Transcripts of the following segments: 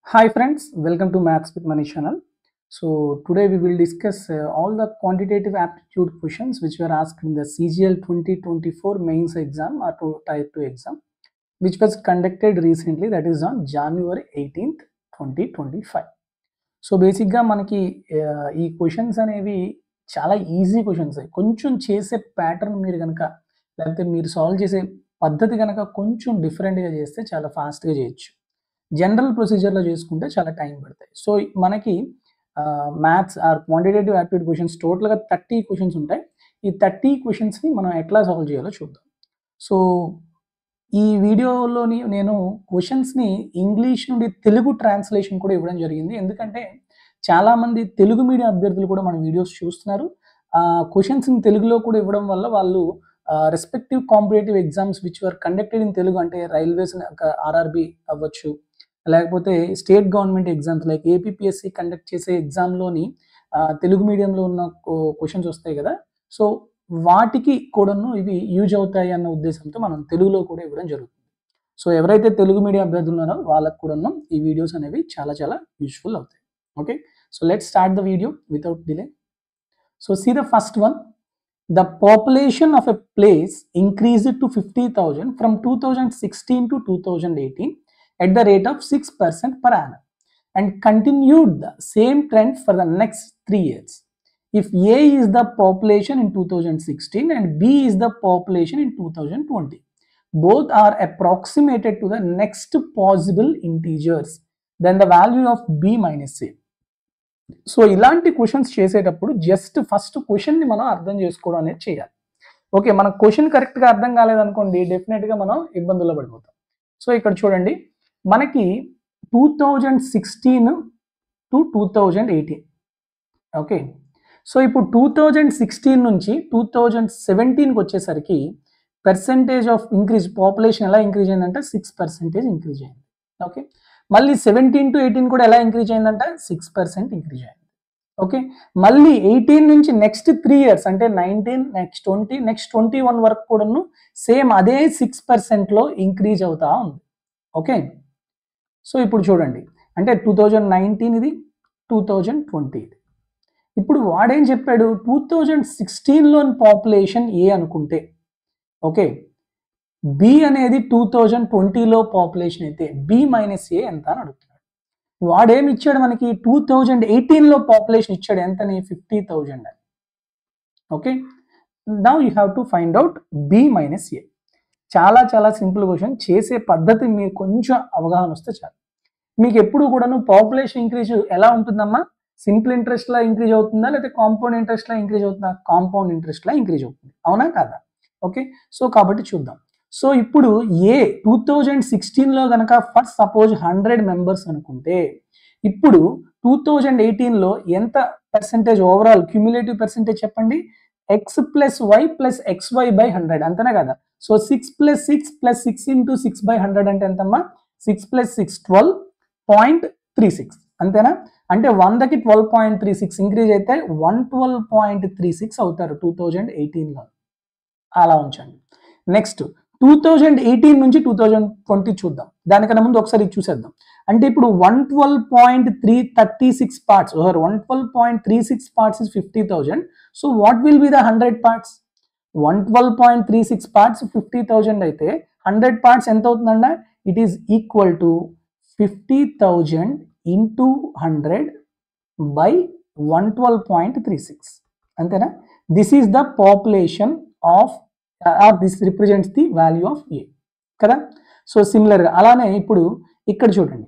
Hi friends, welcome to Maths with Money channel. So today we will discuss all the quantitative aptitude questions which were asked in the CGL 2024 mains exam or type 2 exam, which was conducted recently, that is on January 18th, 2025. So బేసిక్గా మనకి ఈ questions అనేవి చాలా easy questions. కొంచెం చేసే pattern మీరు కనుక లేకపోతే మీరు సాల్వ్ చేసే పద్ధతి కనుక కొంచెం డిఫరెంట్గా చేస్తే చాలా ఫాస్ట్గా చేయొచ్చు. జనరల్ ప్రొసీజర్లో చేసుకుంటే చాలా టైం పడతాయి. సో మనకి maths or quantitative aptitude questions టోటల్గా 30 క్వశ్చన్స్ ఉంటాయి. ఈ 30 క్వశ్చన్స్ని మనం ఎట్లా సాల్వ్ చేయాలో చూద్దాం. సో ఈ వీడియోలోని నేను క్వశ్చన్స్ని ఇంగ్లీష్ నుండి తెలుగు ట్రాన్స్లేషన్ కూడా ఇవ్వడం జరిగింది. ఎందుకంటే చాలామంది తెలుగు మీడియం అభ్యర్థులు కూడా మన వీడియోస్ చూస్తున్నారు. క్వశ్చన్స్ని తెలుగులో కూడా ఇవ్వడం వల్ల వాళ్ళు respective competitive exams which were conducted in Telugu, అంటే రైల్వేస్ ఆర్ఆర్బి అవ్వచ్చు, లేకపోతే state government exams like APPSC conduct చేసే ఎగ్జామ్లోని తెలుగు మీడియంలో ఉన్న క్వశ్చన్స్ వస్తాయి కదా. సో వాటికి కూడాను ఇవి యూజ్ అవుతాయి అన్న ఉద్దేశంతో మనం తెలుగులో కూడా ఇవ్వడం జరుగుతుంది. సో ఎవరైతే తెలుగు మీడియం అభ్యర్థులు ఉన్నారో వాళ్ళకు కూడాను ఈ వీడియోస్ అనేవి చాలా చాలా యూస్ఫుల్ అవుతాయి. Okay, so let's start the video without delay. So see the first one. The population of a place increased to 50,000 from 2016 to 2018 at the rate of 6% per annum and continued the same trend for the next 3 years. If A is the population in 2016 and B is the population in 2020, both are approximated to the next possible integers, then the value of B minus A. So ఇలాంటి questions చేసేటప్పుడు just first క్వశ్చన్ని మనం అర్థం చేసుకోవడం అనేది చేయాలి. Okay, మన question కరెక్ట్గా అర్థం కాలేదనుకోండి, డెఫినెట్గా మనం ఇబ్బందుల్లో పడిపోతాం. సో ఇక్కడ చూడండి, మనకి 2016 టు 2018. ఓకే, సో ఇప్పుడు 2016 నుంచి 2017కి వచ్చేసరికి పర్సెంటేజ్ ఆఫ్ ఇంక్రీజ్ పాపులేషన్ ఎలా ఇంక్రీజ్ అయిందంటే 6% ఇంక్రీజ్ అయింది. ఓకే, మళ్ళీ 17 to 18 కూడా ఎలా ఇంక్రీజ్ అయిందంటే 6% ఇంక్రీజ్ అయింది. ఓకే, మళ్ళీ 18 నుంచి నెక్స్ట్ 3 ఇయర్స్ అంటే 19, నెక్స్ట్ 20, నెక్స్ట్ 21 వరకు కూడాను సేమ్ అదే 6%లో ఇంక్రీజ్ అవుతా ఉంది. ఓకే, సో ఇప్పుడు చూడండి, అంటే 2019 ఇది, 2020 ఇది. ఇప్పుడు వాడేం చెప్పాడు, 2016లోని పాపులేషన్ ఏ అనుకుంటే, ఓకే, బి అనేది 2020లో పాపులేషన్ అయితే బి మైనస్ ఏ ఎంత అని అడుగుతున్నాడు. వాడేమి ఇచ్చాడు మనకి, 2018లో పాపులేషన్ ఇచ్చాడు, ఎంతని 50,000 అని. Okay, now you have to find out B minus A. చాలా చాలా సింపుల్ క్వశ్చన్. చేసే పద్ధతి మీరు కొంచెం అవగాహన వస్తే చాలు. మీకు ఎప్పుడు కూడాను పాపులేషన్ ఇంక్రీజ్ ఎలా ఉంటుందమ్మా, సింపుల్ ఇంట్రెస్ట్లా ఇంక్రీజ్ అవుతుందా లేకపోతే కాంపౌండ్ ఇంట్రెస్ట్లా ఇంక్రీజ్ అవుతుందా, కాంపౌండ్ ఇంట్రెస్ట్లా ఇంక్రీజ్ అవుతుంది, అవునా కాదా? ఓకే, సో కాబట్టి చూద్దాం. సో ఇప్పుడు ఏ 2016లో కనుక ఫస్ట్ సపోజ్ 100 మెంబర్స్ అనుకుంటే, ఇప్పుడు 2018లో ఎంత పర్సెంటేజ్ ఓవరాల్ క్యూములేటివ్ పర్సెంటేజ్ చెప్పండి, x plus y plus XY by 100, అంతేనా కదా. సో 6 + 6 + 6 × 6/100 అంటే ఎంతమ్మా, 6 + 6 12.36, అంతేనా. అంటే 100కి 12.36 ఇంక్రీజ్ అయితే 112.36 అవుతారు 2018లో. అలా ఉంచండి. నెక్స్ట్ 2018 నుంచి 2020 చూద్దాం. దానికన్నా ముందు ఒకసారి చూసేద్దాం. అంటే ఇప్పుడు 112.336 parts or 112.36 parts is 50,000. So what will be the 100 parts? 112.36 parts 50,000 అయితే 100 parts ఎంత అవుతుందండి, it is equal to 50,000 into 100 by 112.36, అంతేనా. This is the population of this represents the value of A కదా. సో సిమిలర్గా అలానే ఇప్పుడు ఇక్కడ చూడండి,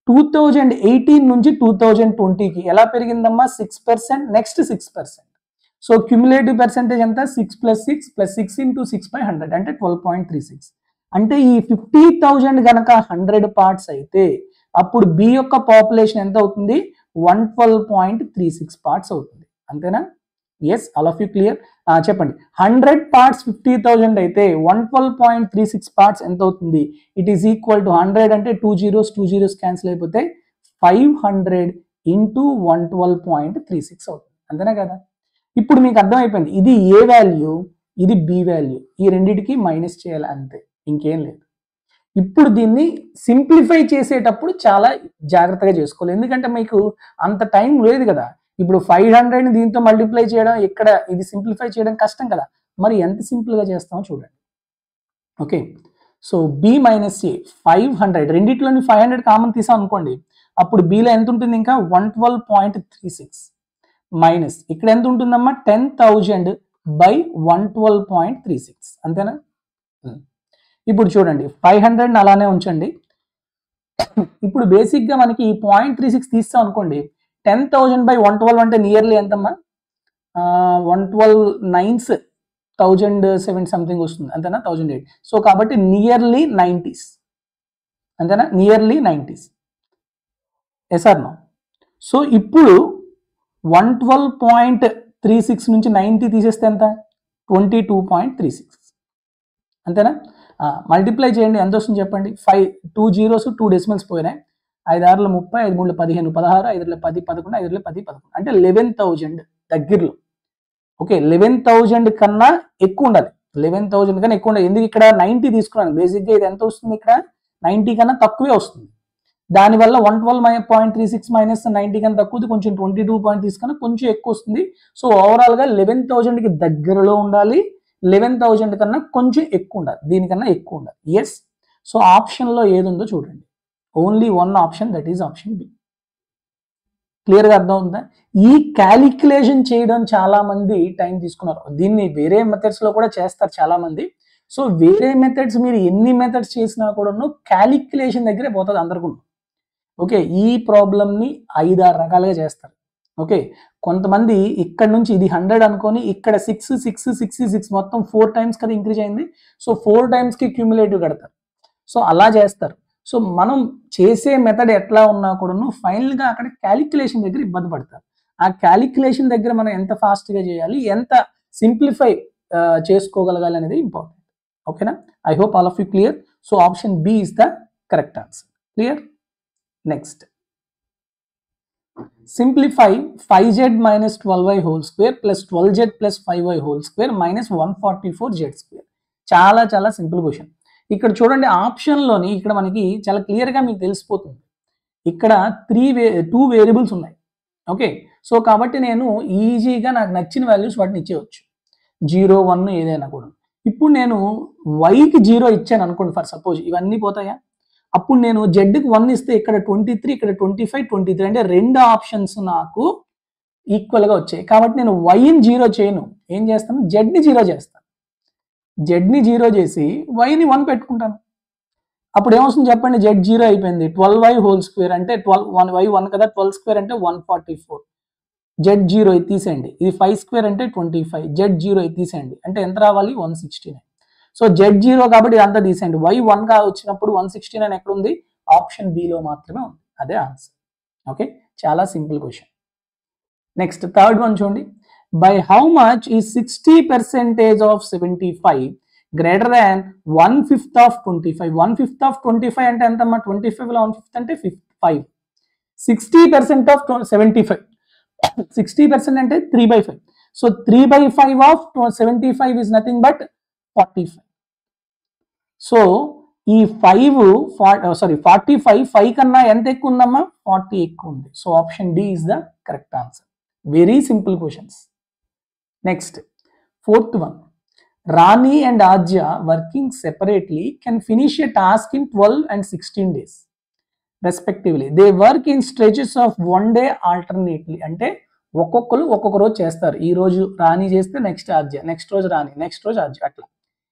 2018 నుంచి 2020కి ఎలా పెరిగిందమ్మా, 6%, నెక్స్ట్ 6%. సో క్యూములేటివ్ పర్సెంటేజ్ ఎంత, 6 + 6 + 6 × 6/100 అంటే 12.36. అంటే ఈ 50,000 కనుక 100 పార్ట్స్ అయితే అప్పుడు బి యొక్క పాపులేషన్ ఎంత అవుతుంది, 112.36 పార్ట్స్ అవుతుంది, అంతేనా. Yes, all of you clear? చెప్పండి, 100 పార్ట్స్ 50,000 అయితే 112.36 పార్ట్స్ ఎంత అవుతుంది, ఇట్ ఈస్ ఈక్వల్ టు 100 అంటే 2 zeros క్యాన్సిల్ అయిపోతే 500 × 112.36 అవుతుంది, అంతేనా కదా. ఇప్పుడు మీకు అర్థమైపోయింది, ఇది ఏ వాల్యూ, ఇది బి వాల్యూ, ఈ రెండింటికి మైనస్ చేయాలి అంతే, ఇంకేం లేదు. ఇప్పుడు దీన్ని సింప్లిఫై చేసేటప్పుడు చాలా జాగ్రత్తగా చేసుకోవాలి, ఎందుకంటే మీకు అంత టైం లేదు కదా. ఇప్పుడు 500 దీంతో మల్టిప్లై చేయడం, ఇక్కడ ఇది సింప్లిఫై చేయడం కష్టం కదా. మరి ఎంత సింపుల్గా చేస్తామో చూడండి. ఓకే, సో బి మైనస్ ఏ 500, రెండిట్లోని 500 కామన్ తీసాం అనుకోండి, అప్పుడు బిలో ఎంత ఉంటుంది, ఇంకా 112.36 మైనస్ ఇక్కడ ఎంత ఉంటుందమ్మా 10,000 బై 112.36, అంతేనా. ఇప్పుడు చూడండి 500 అలానే ఉంచండి. ఇప్పుడు బేసిక్గా మనకి ఈ 0.36 తీస్తాం అనుకోండి, 10,000 బై 112 అంటే నియర్లీ ఎంతమ్మా 112 9s 1007 సంథింగ్ వస్తుంది, అంతేనా 1008. సో కాబట్టి నియర్లీ 90s, అంతేనా, nearly 90s. Yes or no. So ఇప్పుడు 112.36 నుంచి 90 తీసేస్తే ఎంత 22.36, అంతేనా. మల్టిప్లై చేయండి, ఎంత వస్తుంది చెప్పండి. 2 zeros 2 డెసిమల్స్ పోయినాయి. 5 6 30, 5 3 15, 16, 5 10 11, 5 10 11 అంటే 11,000 దగ్గరలో. ఓకే, 11,000 కన్నా ఎక్కువ ఉండాలి, 11,000 కన్నా ఎక్కువ ఉండాలి. ఎందుకు ఇక్కడ 90 తీసుకున్నాను, బేసిక్గా ఇది ఎంత వస్తుంది, ఇక్కడ 90 కన్నా తక్కువే వస్తుంది. దానివల్ల 112.36 మైనస్ 90 కన్నా తక్కువది, కొంచెం 22.3 కన్నా కొంచెం ఎక్కువ వస్తుంది. సో ఓవరాల్గా 11,000కి దగ్గరలో ఉండాలి, 11,000 కన్నా కొంచెం ఎక్కువ ఉండాలి, దీనికన్నా ఎక్కువ ఉండాలి. ఎస్. సో ఆప్షన్లో ఏది ఉందో చూడండి, only one option, that is option B. క్లియర్గా అర్థం అవుతుందా. ఈ క్యాలిక్యులేషన్ చేయడం చాలా మంది టైం తీసుకున్నారు, దీన్ని వేరే మెథడ్స్లో కూడా చేస్తారు చాలా మంది. సో వేరే మెథడ్స్ మీరు ఎన్ని మెథడ్స్ చేసినా కూడా క్యాలిక్యులేషన్ దగ్గరే పోతుంది అందరికీ. ఓకే, ఈ ప్రాబ్లమ్ని 5-6 రకాలుగా చేస్తారు. ఓకే, కొంతమంది ఇక్కడ నుంచి ఇది 100 అనుకొని ఇక్కడ 6 6 6 6 మొత్తం 4 టైమ్స్ కదా ఇంక్రీజ్ అయింది. సో 4 టైమ్స్కి క్యూములేటివ్ కడతారు. సో అలా చేస్తారు. సో మనం చేసే మెథడ్ ఎట్లా ఉన్నా కూడాను ఫైనల్గా అక్కడ క్యాలిక్యులేషన్ దగ్గర ఇబ్బంది పడతారు. ఆ క్యాలిక్యులేషన్ దగ్గర మనం ఎంత ఫాస్ట్గా చేయాలి, ఎంత సింప్లిఫై చేసుకోగలగాలి అనేది ఇంపార్టెంట్. ఓకేనా. I hope all of you clear. So option B is the correct answer. Clear. Next, simplify 5z minus 12y whole square plus 12z plus 5y whole square minus 144z square. చాలా చాలా simple question. ఇక్కడ చూడండి ఆప్షన్లోని ఇక్కడ మనకి చాలా క్లియర్గా మీకు తెలిసిపోతుంది. ఇక్కడ 2 వేరియబుల్స్ ఉన్నాయి. ఓకే, సో కాబట్టి నేను ఈజీగా నాకు నచ్చిన వాల్యూస్ వాటిని ఇచ్చేయచ్చు, 0 1 ఏదైనా కూడా. ఇప్పుడు నేను వైకి 0 ఇచ్చాను అనుకోండి ఫర్ సపోజ్, ఇవన్నీ పోతాయా. అప్పుడు నేను జెడ్కి 1 ఇస్తే ఇక్కడ 23, ఇక్కడ 25, 23 అంటే 2 ఆప్షన్స్ నాకు ఈక్వల్గా వచ్చాయి. కాబట్టి నేను వైని 0 చేయను, ఏం చేస్తాను జెడ్ని 0 చేస్తాను. జెడ్ని 0 చేసి వైని 1 పెట్టుకుంటాను. అప్పుడు ఏమొస్తుంది చెప్పండి, జెడ్ 0 అయిపోయింది. 12y హోల్ స్క్వేర్ అంటే 1y 1 కదా, 12 స్క్వేర్ అంటే 144. జెడ్ 0 ఇది తీసేయండి, ఇది 5 స్క్వేర్ అంటే 25, జెడ్ 0 ఇది తీసేయండి అంటే ఎంత రావాలి 169. సో జెడ్ 0 కాబట్టి ఇదంతా తీసేయండి. వై 1గా వచ్చినప్పుడు 169 ఎక్కడ ఉంది, ఆప్షన్ బిలో మాత్రమే ఉంది, అదే ఆన్సర్. ఓకే, చాలా simple question. Next third one చూడండి. బై హౌ మచ్ ఈ 60% of 75 greater than 1/5 of 25. 1/5 of 25 అంటే ఎంతమ్మా, 25లో 1/5 అంటే 5. 60% ఆఫ్ 75, 60% అంటే 3/5. So 3/5 of 75 is nothing but 45. So ఈ 45 5 కన్నా ఎంత ఎక్కువ ఉందమ్మా, 40 ఎక్కువ ఉంది. So option D is the correct answer. Very simple questions. Next fourth one. Rani and Adya working separately can finish a task in 12 and 16 days respectively. They work in stretches of 1 day alternately. అంటే ఒక్కొక్కరు ఒక్కొక్క రోజు చేస్తారు. ఈ రోజు రాణి చేస్తే next Adya, next రోజు రాణి, next రోజు ఆద్య, అట్లా.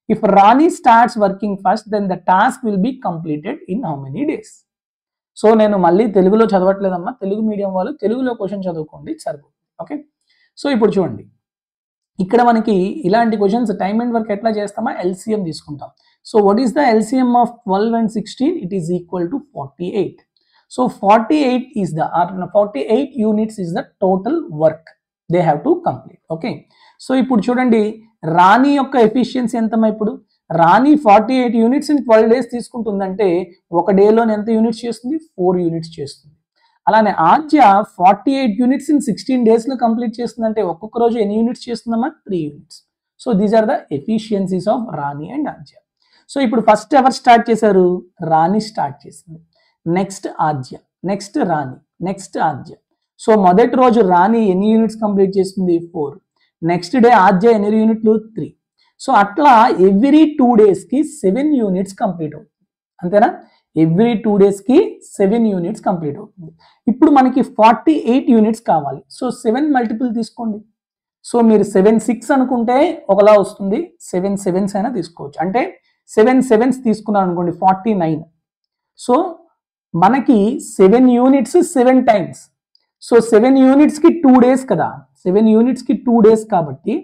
If Rani starts working first, then the task will be completed in how many days? So నేను మళ్ళీ తెలుగులో చదవట్లేదమ్మా, తెలుగు మీడియం వాళ్ళు తెలుగులో క్వశ్చన్ చదువుకోండి సరిపోతుంది. ఓకే, సో ఇప్పుడు చూడండి ఇక్కడ మనకి ఇలాంటి క్వశ్చన్స్ టైమ్ అండ్ వర్క్ ఎట్లా చేస్తామా, ఎల్సిఎం తీసుకుంటాం. So what is the LCM of 12 and 16? It is equal to 48. So 48 is the 48 units is the total work they have to complete. Okay, so ఇప్పుడు చూడండి రాణి యొక్క ఎఫిషియన్సీ ఎంతమ్మా, ఇప్పుడు రాణి 48 units in 12 days తీసుకుంటుందంటే ఒక డేలో ఎంత యూనిట్స్ చేస్తుంది, 4 యూనిట్స్ చేస్తుంది. అలానే ఆద్య 48 యూనిట్స్ ఇన్ 16 daysలో కంప్లీట్ చేస్తుందంటే ఒక్కొక్క రోజు ఎన్ని units చేస్తుందమ్మా, 3 units. So these are the efficiencies of Rani and Adya. So ఇప్పుడు ఫస్ట్ ఎవరు స్టార్ట్ చేశారు? రాణి స్టార్ట్ చేసింది. Next Adya, next Rani, next Adya. So మొదటి రోజు రాణి ఎన్ని యూనిట్స్ కంప్లీట్ చేస్తుంది? 4. నెక్స్ట్ డే ఆద్య ఎన్ని యూనిట్లు? 3. సో అట్లా ఎవ్రీ 2 డేస్కి 7 యూనిట్స్ కంప్లీట్ అవుతుంది. అంతేనా? ఎవ్రీ 2 డేస్కి 7 యూనిట్స్ కంప్లీట్ అవుతుంది. ఇప్పుడు మనకి 48 యూనిట్స్ కావాలి. సో 7 మల్టిపుల్ తీసుకోండి. సో మీరు 7 6 అనుకుంటే ఒకలా వస్తుంది, 7 7s అయినా తీసుకోవచ్చు. అంటే 7 7s తీసుకున్నాను అనుకోండి 49. సో మనకి 7 యూనిట్స్ 7 టైమ్స్. సో 7 యూనిట్స్కి 2 డేస్ కదా, 7 యూనిట్స్కి 2 డేస్ కాబట్టి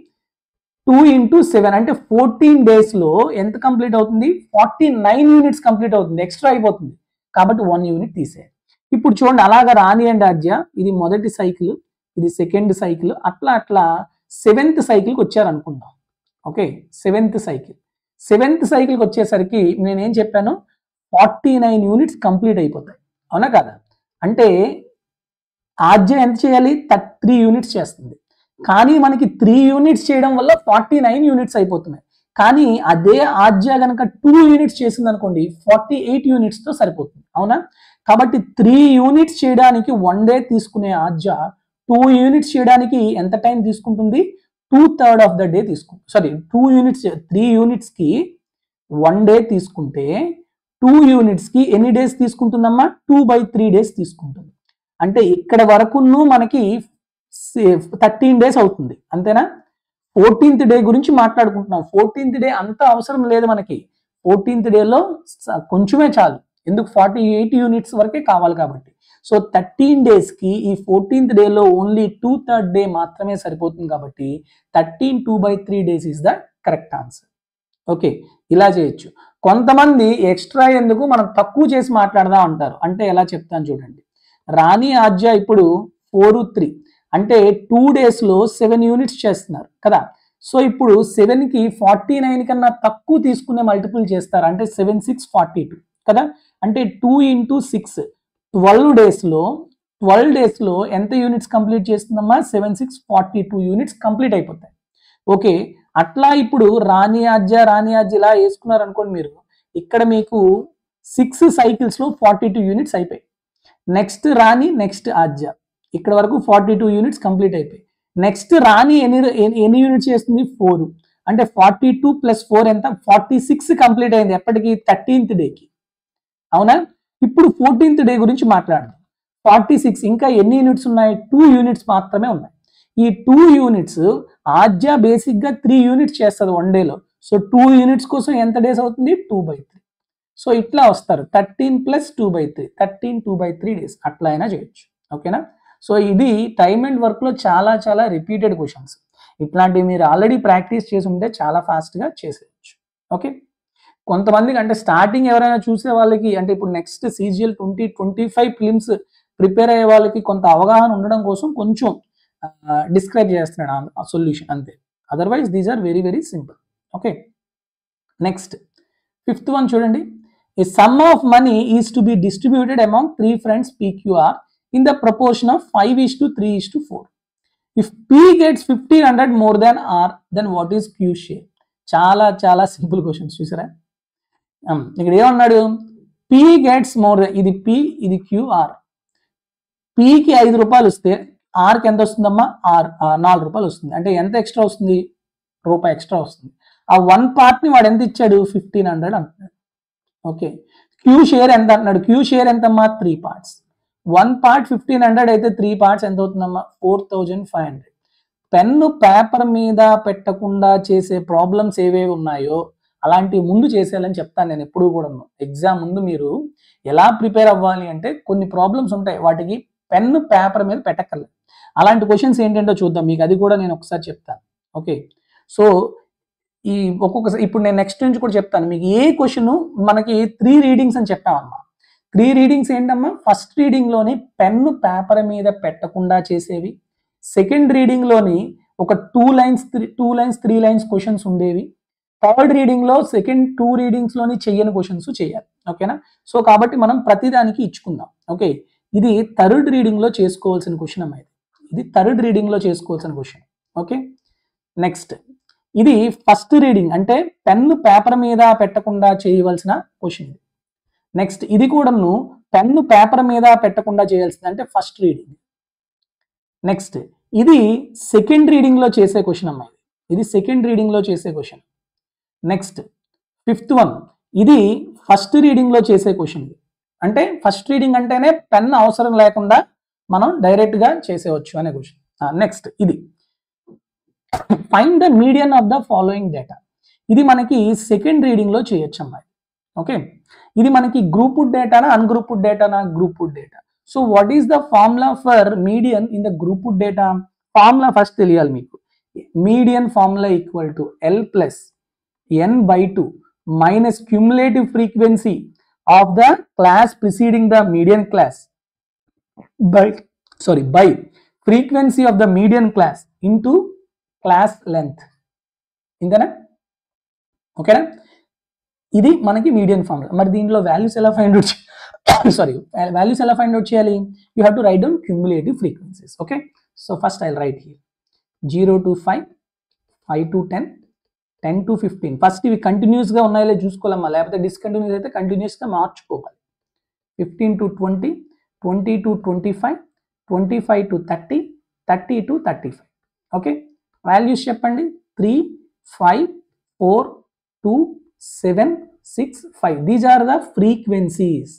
2 into 7 అంటే 14 డేస్లో ఎంత కంప్లీట్ అవుతుంది? 49 యూనిట్స్ కంప్లీట్ అవుతుంది, ఎక్స్ట్రా అయిపోతుంది కాబట్టి 1 యూనిట్ తీసేయాలి. ఇప్పుడు చూడండి, అలాగా రాణి అండ్ ఆద్య ఇది మొదటి సైకిల్, ఇది సెకండ్ సైకిల్, అట్లా అట్లా 7th సైకిల్కి వచ్చారు అనుకుందాం. ఓకే, 7th సైకిల్కి వచ్చేసరికి నేనేం చెప్పాను? 49 యూనిట్స్ కంప్లీట్ అయిపోతాయి, అవునా కదా? అంటే ఆద్య ఎంత చేయాలి? 3 యూనిట్స్ చేస్తుంది. కానీ మనకి 3 యూనిట్స్ చేయడం వల్ల 49 యూనిట్స్ అయిపోతున్నాయి. కానీ అదే ఆద్య కనుక 2 యూనిట్స్ చేసింది అనుకోండి 48 యూనిట్స్తో సరిపోతుంది, అవునా? కాబట్టి 3 యూనిట్స్ చేయడానికి 1 డే తీసుకునే ఆద్య 2 యూనిట్స్ చేయడానికి ఎంత టైం తీసుకుంటుంది? 2/3 ఆఫ్ ద డే తీసుకుంటుంది. సారీ, 3 యూనిట్స్కి 1 డే తీసుకుంటే 2 యూనిట్స్కి ఎన్ని డేస్ తీసుకుంటుందమ్మా? 2/3 డేస్ తీసుకుంటుంది. అంటే ఇక్కడ వరకును మనకి 13 డేస్ అవుతుంది, అంతేనా? 14th డే గురించి మాట్లాడుకుంటున్నాం. 14th డే అంత అవసరం లేదు మనకి. 14th డేలో కొంచెమే చాలు, ఎందుకు? 48 యూనిట్స్ వరకే కావాలి కాబట్టి. సో 13 డేస్కి ఈ 14th డేలో ఓన్లీ 2/3 డే మాత్రమే సరిపోతుంది కాబట్టి 13 2/3 days is the correct answer. Okay, ఇలా చేయొచ్చు. కొంతమంది ఎక్స్ట్రా ఎందుకు, మనం తక్కువ చేసి మాట్లాడదాం అంటారు. అంటే ఎలా చెప్తాను చూడండి. రాణి ఆద్య ఇప్పుడు 4 3 అంటే 2 డేస్లో 7 యూనిట్స్ చేస్తున్నారు కదా. సో ఇప్పుడు 7కి 49 కన్నా తక్కువ తీసుకునే మల్టిపుల్ చేస్తారు. అంటే 7 6 42 కదా. అంటే 2 into 6 12 డేస్లో ఎంత యూనిట్స్ కంప్లీట్ చేస్తుందమ్మా? 7 6 42 యూనిట్స్ కంప్లీట్ అయిపోతాయి. ఓకే, అట్లా ఇప్పుడు రాణి ఆద్య ఇలా వేసుకున్నారు అనుకోండి మీరు. ఇక్కడ మీకు 6 సైకిల్స్లో 42 యూనిట్స్ అయిపోయి. నెక్స్ట్ రాణి, నెక్స్ట్ ఆద్య, ఇక్కడ వరకు 42 యూనిట్స్ కంప్లీట్ అయిపోయి. నెక్స్ట్ రాణి ఎన్ని యూనిట్స్ చేస్తుంది? 4. అంటే 42 + 4 ఎంత? 46 కంప్లీట్ అయింది. ఎప్పటికి? 13th డేకి, అవునా? ఇప్పుడు 14th డే గురించి మాట్లాడదాం. 46 ఇంకా ఎన్ని యూనిట్స్ ఉన్నాయి? 2 యూనిట్స్ మాత్రమే ఉన్నాయి. ఈ 2 యూనిట్స్ ఆద్య బేసిక్గా 3 యూనిట్స్ చేస్తుంది 1 డేలో. సో 2 యూనిట్స్ కోసం ఎంత డేస్ అవుతుంది? 2/3. సో ఇట్లా వస్తారు 13 + 2/3, 13 2/3 డేస్. అట్లా అయినా చేయొచ్చు, ఓకేనా? సో ఇది టైమ్ అండ్ వర్క్లో చాలా రిపీటెడ్ క్వశ్చన్స్. ఇట్లాంటివి మీరు ఆల్రెడీ ప్రాక్టీస్ చేసి ఉంటే చాలా ఫాస్ట్గా చేసేయచ్చు. ఓకే, కొంతమందికి అంటే స్టార్టింగ్ ఎవరైనా చూసే వాళ్ళకి, అంటే ఇప్పుడు నెక్స్ట్ CGL 2025 ప్రిలిమ్స్ ప్రిపేర్ అయ్యే వాళ్ళకి కొంత అవగాహన ఉండడం కోసం కొంచెం డిస్క్రైబ్ చేస్తున్నాడు ఆ సొల్యూషన్, అంతే. Otherwise these are very simple. Okay, next 5th one చూడండి. A sum of money is to be distributed among 3 friends PQR in the proportion of 5:3:4. If P gets 1500 more than R, then what is Q share? చాలా simple questions చూసారా. ఇక్కడ ఏమన్నాడు? P gets more than, ఇది P, ఇది QR. Pకి 5 రూపాయలు వస్తే Rకి ఎంత వస్తుందమ్మా? 4 రూపాయలు వస్తుంది. అంటే ఎంత ఎక్స్ట్రా వస్తుంది? రూపాయి ఎక్స్ట్రా వస్తుంది. ఆ 1 పార్ట్ని వాడు ఎంత ఇచ్చాడు? 1500 అంటున్నాడు. ఓకే, క్యూ షేర్ ఎంత అంటున్నాడు? క్యూ షేర్ ఎంతమ్మా? 3 పార్ట్స్. 1 పార్ట్ 1500 అయితే 3 పార్ట్స్ ఎంత అవుతుందమ్మా? 4500. పెన్ను పేపర్ మీద పెట్టకుండా చేసే ప్రాబ్లమ్స్ ఏవేవి ఉన్నాయో అలాంటివి ముందు చేసేయాలని చెప్తాను నేను ఎప్పుడు కూడా. ఎగ్జామ్ ముందు మీరు ఎలా ప్రిపేర్ అవ్వాలి అంటే, కొన్ని ప్రాబ్లమ్స్ ఉంటాయి, వాటికి పెన్ను పేపర్ మీద పెట్టక్కర్లేదు. అలాంటి క్వశ్చన్స్ ఏంటంటో చూద్దాం, మీకు అది కూడా నేను ఒకసారి చెప్తాను. ఓకే, సో ఈ ఒక్కొక్కసారి ఇప్పుడు నేను నెక్స్ట్ నుంచి కూడా చెప్తాను మీకు. ఏ క్వశ్చన్ మనకి 3 రీడింగ్స్ అని చెప్పామమ్మా. 3 రీడింగ్స్ ఏంటమ్మా? ఫస్ట్ రీడింగ్లోని పెన్ను పేపర్ మీద పెట్టకుండా చేసేవి, సెకండ్ రీడింగ్లోని ఒక 2 లైన్స్ 3 లైన్స్ క్వశ్చన్స్ ఉండేవి, థర్డ్ రీడింగ్లో సెకండ్ 2 రీడింగ్స్లోని చెయ్యని క్వశ్చన్స్ చేయాలి, ఓకేనా? సో కాబట్టి మనం ప్రతిదానికి ఇచ్చుకుందాం. ఓకే, ఇది థర్డ్ రీడింగ్లో చేసుకోవాల్సిన క్వశ్చన్ అమ్మా. ఇది థర్డ్ రీడింగ్లో చేసుకోవాల్సిన క్వశ్చన్. ఓకే, నెక్స్ట్ ఇది ఫస్ట్ రీడింగ్, అంటే పెన్ను పేపర్ మీద పెట్టకుండా చేయవలసిన క్వశ్చన్. నెక్స్ట్ ఇది కూడాను పెన్ను పేపర్ మీద పెట్టకుండా చేయాల్సింది, అంటే ఫస్ట్ రీడింగ్. నెక్స్ట్ ఇది సెకండ్ రీడింగ్ లో చేసే క్వశ్చన్ అమ్మాయి, ఇది సెకండ్ రీడింగ్ లో చేసే క్వశ్చన్. నెక్స్ట్ ఫిఫ్త్ వన్, ఇది ఫస్ట్ రీడింగ్ లో చేసే క్వశ్చన్. అంటే ఫస్ట్ రీడింగ్ అంటేనే పెన్ అవసరం లేకుండా మనం డైరెక్ట్ గా చేసేవచ్చు అనే క్వశ్చన్. నెక్స్ట్ ఇది find the median of the following data. ఇది మనకి సెకండ్ రీడింగ్ లో చేయొచ్చు అమ్మాయి. ఓకే, ఇది మనకి grouped డేటానా ungrouped డేటానా? Grouped data. So what is the formula for median in the grouped data? Formula first తెలియాలి మీకు. Median formula equal to L plus n/2 minus cumulative frequency of the class preceding the median class by frequency of the median class into class length. ఇంతేనా? ఓకేనా? ఇది మనకి median formula. మరి దీంట్లో values ఎలా find out values ఎలా find out చేయాలి? You have to right down cumulative frequencies. Okay, so first I right here 0 to 5, 5 to 10, 10 to 15. First ఇవి కంటిన్యూస్ గా ఉన్నాయో చూసుకోవాలమ్మా, లేకపోతే డిస్కంటిన్యూస్ అయితే కంటిన్యూస్ గా మార్చుకోవాలి. 15 to 20, 20 to 25, 25 to 30, 30 to 35. Okay, values చెప్పండి. 3, 5, 4, 2, 7, 6, 5. These are the frequencies.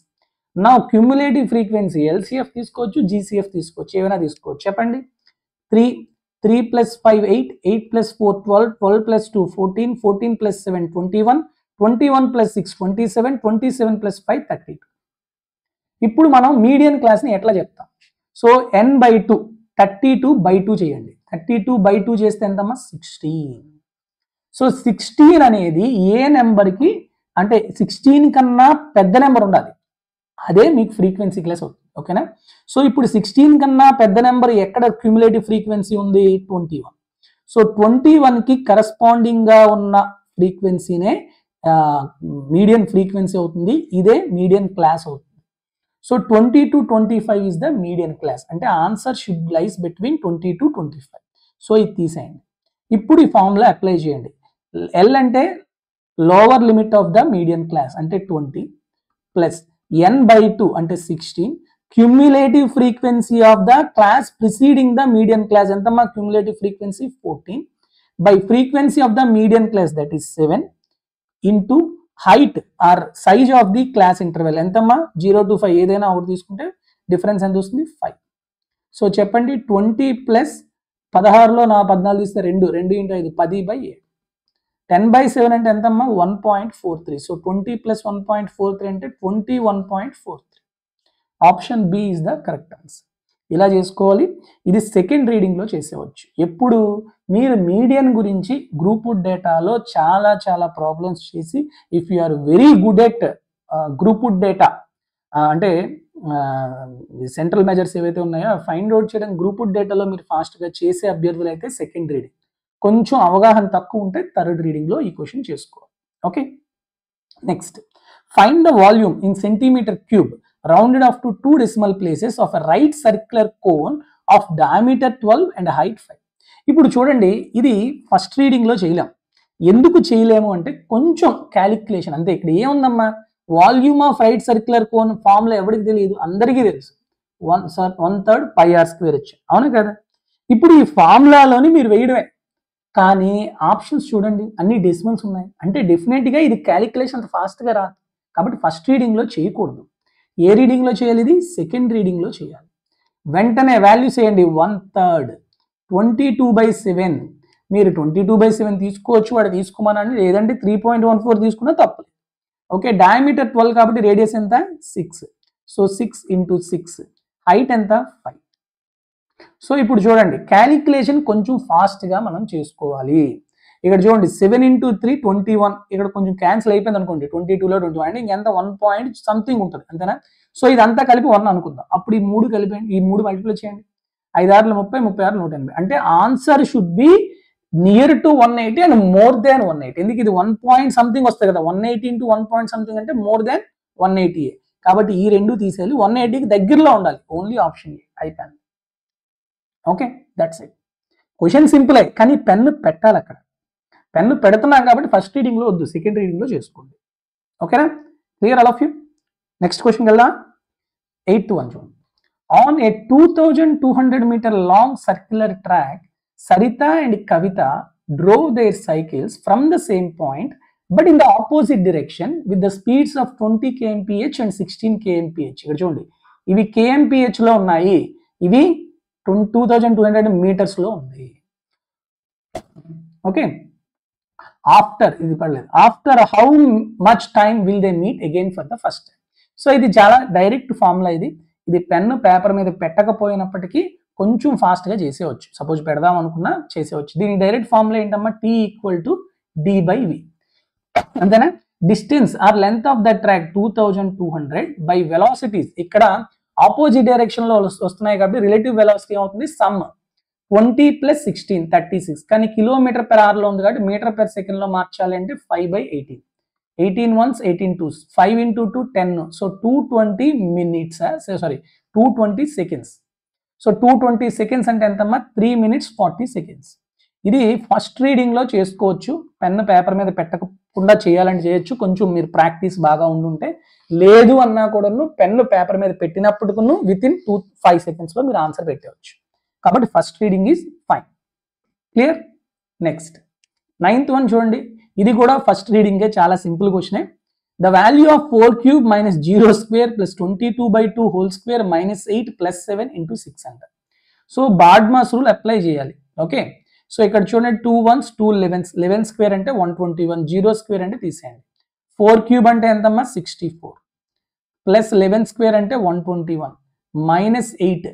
నా క్యూములేటివ్ ఫ్రీక్వెన్సీ LCF తీసుకోవచ్చు, GCF తీసుకోవచ్చు, ఏమైనా తీసుకోవచ్చు. చెప్పండి. 3 plus 5 8, 8 plus 4 12, 12 plus 2 14, 14 plus 7 21, 21 plus 6 27, 27 plus 5 32. ఇప్పుడు మనం మీడియన్ క్లాస్ ని ఎట్లా చెప్తాం? సో n/2 32/2 చేయండి. 32/2 చేస్తే ఎంతమ్మా? 16. సో 16 అనేది ఏ నెంబర్ కి, అంటే 16 కన్నా పెద్ద నెంబర్ ఉండాలి, అదే మీకు ఫ్రీక్వెన్సీ క్లాస్ అవుతుంది. ఓకేనా? సో ఇప్పుడు 16 కన్నా పెద్ద నెంబర్ ఎక్కడ క్యూములేటివ్ ఫ్రీక్వెన్సీ ఉంది? 21. సో 21 కి కరస్పాండింగ్ గా ఉన్న ఫ్రీక్వెన్సీనే మీడియన్ ఫ్రీక్వెన్సీ అవుతుంది. ఇదే మీడియన్ క్లాస్ అవుతుంది. So 20 to 25 is the median class. అంటే answer should lies between 20 to 25. So ఇది తీసేయండి. ఇప్పుడు ఈ ఫార్ములా అప్లై చేయండి. L అంటే lower limit of the median class అంటే 20 ప్లస్ n/2 అంటే 16, cumulative frequency of the class preceding the median class ఎంతమ్మా? Cumulative frequency 14 by frequency of the median class that is 7 into height or size of the class interval ఎంతమ్మా? 0 to 5 ఏదైనా ఒకటి తీసుకుంటే difference ఎంత వస్తుంది? 5. So చెప్పండి. 20 plus 16లో నా 14 తీస్తే 2 into 5 10/7. 10/7 అంటే ఎంతమ్మా? 1.43. సో 20 plus 1.43 అంటే 21.43. Option B is the correct answer. ఇలా చేసుకోవాలి. ఇది సెకండ్ రీడింగ్ లో చేసేవచ్చు. ఎప్పుడు మీరు మీడియన్ గురించి గ్రూప్డ్ డేటాలో చాలా ప్రాబ్లమ్స్ చేసి, if you are very good at grouped data, అంటే సెంట్రల్ మెజర్స్ ఏవైతే ఉన్నాయో ఫైండ్ అవుట్ చేయడం గ్రూప్డ్ డేటాలో మీరు ఫాస్ట్ గా చేసే అభ్యర్థులు అయితే సెకండ్ రీడింగ్, కొంచెం అవగాహన తక్కువ ఉంటే థర్డ్ రీడింగ్ లో ఈ క్వశ్చన్ చేసుకోవాలి. Okay, next find the volume in centimetre cube rounded off to 2 decimal places of a right circular cone of diameter 12 and height 5. ఇప్పుడు చూడండి, ఇది ఫస్ట్ రీడింగ్ లో చేయలేం. ఎందుకు చేయలేము అంటే కొంచెం క్యాలిక్యులేషన్ అంతే. ఇక్కడ ఏముందమ్మా? Volume of right circular cone formula ఎవరికి తెలియదు? అందరికీ తెలుసు. 1/3 πr² వచ్చాయి, అవునా కదా? ఇప్పుడు ఈ ఫార్ములాలోని మీరు వేయడమే, కానీ ఆప్షన్స్ చూడండి అన్ని డెసిమల్స్ ఉన్నాయి. అంటే డెఫినెట్ గా ఇది క్యాలిక్యులేషన్ అంత ఫాస్ట్ గా రాదు. కాబట్టి ఫస్ట్ రీడింగ్ లో చేయకూడదు. ఏ రీడింగ్ లో చేయాలి? ఇది సెకండ్ రీడింగ్ లో చేయాలి. వెంటనే వాల్యూస్ వేయండి. 1/3 22/7. మీరు 22/7 తీసుకోవచ్చు, వాడు తీసుకోమనండి, లేదంటే 3.14 తీసుకున్నా తప్పలేదు. ఓకే, డయామీటర్ 12 కాబట్టి రేడియస్ ఎంత? 6. So 6 into 6. హైట్ ఎంత? 5. సో ఇప్పుడు చూడండి, క్యాలిక్యులేషన్ కొంచెం ఫాస్ట్ గా మనం చేసుకోవాలి. ఇక్కడ చూడండి 7 into 3 21. ఇక్కడ కొంచెం క్యాన్సిల్ అయిపోయింది అనుకోండి, 22లో 21 అంటే ఇంకెంత 1 point సంథింగ్ ఉంటుంది, అంతేనా? సో ఇదంతా కలిపి 1 అనుకుందాం. అప్పుడు ఈ 3 కలిపి ఈ 3 మల్టిప్లై చేయండి. 5 6 30, 36 180. అంటే answer should be near to 180 and more than 180. ఎందుకు? ఇది 1 point సంథింగ్ వస్తుంది కదా, 180 into 1 point సంథింగ్ అంటే మోర్ దాన్ 180. కాబట్టి ఈ రెండు తీసేయాలి, 180కి దగ్గరలో ఉండాలి. ఓన్లీ ఆప్షన్ ఏ అయిపోయింది. Okay, that's it. Question simple, కానీ పెన్ను పెట్టాలి అక్కడ. పెన్ను పెడుతున్నాం కాబట్టి ఫస్ట్ రీడింగ్లో వద్దు, సెకండ్ రీడింగ్లో చేసుకోండి. ఓకేనా? Clear all of you? Next క్వశ్చన్కి వెళ్దాం. 8th one చూడండి. On a 2200 meter long circular track, Sarita and Kavita drove their cycles from the same point but in the opposite direction with the speeds of 20 kmph and 16 kmph. ఇక్కడ చూడండి, ఇవి kmph లో ఉన్నాయి, ఇవి 2200 meters లో ఉంది. Okay, after ఇది పడలేదు. After how much time will they meet again for the first time. So ఇది చాలా డైరెక్ట్ ఫార్ములా. ఇది పెన్ను పేపర్ మీద పెట్టకపోయినప్పటికీ కొంచెం ఫాస్ట్గా చేసేవచ్చు. సపోజ్ పెడదాం అనుకున్నా చేసేవచ్చు. దీని డైరెక్ట్ ఫార్ములా ఏంటమ్మా? T = D/V. అంతేనా? Distance or length of the track 2200 by velocities. ఇక్కడ ఆపోజిట్ డైరెక్షన్ లో వస్తున్నాయి కాబట్టి రిలేటివ్ వెలాసిటీ అవుతుంది సమ్ 20 + 16 36. కానీ km/h లో ఉంది కాబట్టి m/s లో మార్చాలి అంటే 5/18. 18 ones 18 twos, 5 × 2 10. So 220 minutes, 220 seconds. So 220 seconds అంటే ఎంతమ్మా? 3 minutes 40 seconds. ఇది ఫస్ట్ రీడింగ్ లో చేసుకోవచ్చు. పెన్ను పేపర్ మీద పెట్టకుండా చేయాలని చేయొచ్చు, కొంచెం మీరు ప్రాక్టీస్ బాగా ఉండుంటే. లేదు అన్నా కూడా పెన్ను పేపర్ మీద పెట్టినప్పటికూ వితిన్ 5 seconds లో మీరు ఆన్సర్ పెట్టవచ్చు. కాబట్టి first reading is fine. Clear? Next 9th one చూడండి. ఇది కూడా ఫస్ట్ రీడింగే, చాలా సింపుల్ క్వశ్చనే. The value of 4³ - 0² + 22/2 whole square -8 + 7 × 6 అంట. సో బార్డ్మాస్ రూల్ అప్లై చేయాలి. ఓకే, సో ఇక్కడ చూడండి 2 1s 2 11s, 11² అంటే 121, 0² అంటే తీసేయండి. 4³ అంటే ఎంతమ్మా? 64 + 11² అంటే 121 -8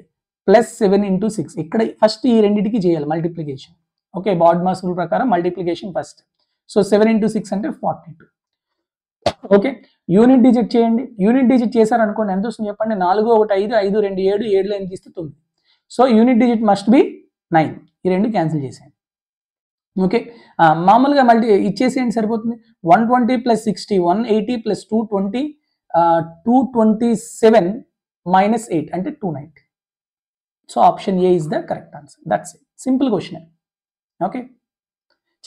+ 7 × 6. ఇక్కడ ఫస్ట్ ఈ రెండింటికి చేయాలి మల్టిప్లికేషన్. ఓకే, బార్డ్మాస్ రూల్ ప్రకారం మల్టిప్లికేషన్ ఫస్ట్. సో 7 × 6 అంటే 42. ఓకే, యూనిట్ డిజిట్ చేయండి. యూనిట్ డిజిట్ చేశారనుకోండి ఎంత వస్తుంది చెప్పండి? 4 1 5 5 2 7 7 8 తీస్తే 9. So unit digit must be 9. ఈ రెండు క్యాన్సిల్ చేసేయండి. ఓకే, మామూలుగా మల్టీ ఇచ్చేసేయండి సరిపోతుంది. 120 + 60 180 + 220 227 -8 అంటే 290. So option A is the correct answer. That's it. Simple question. Okay,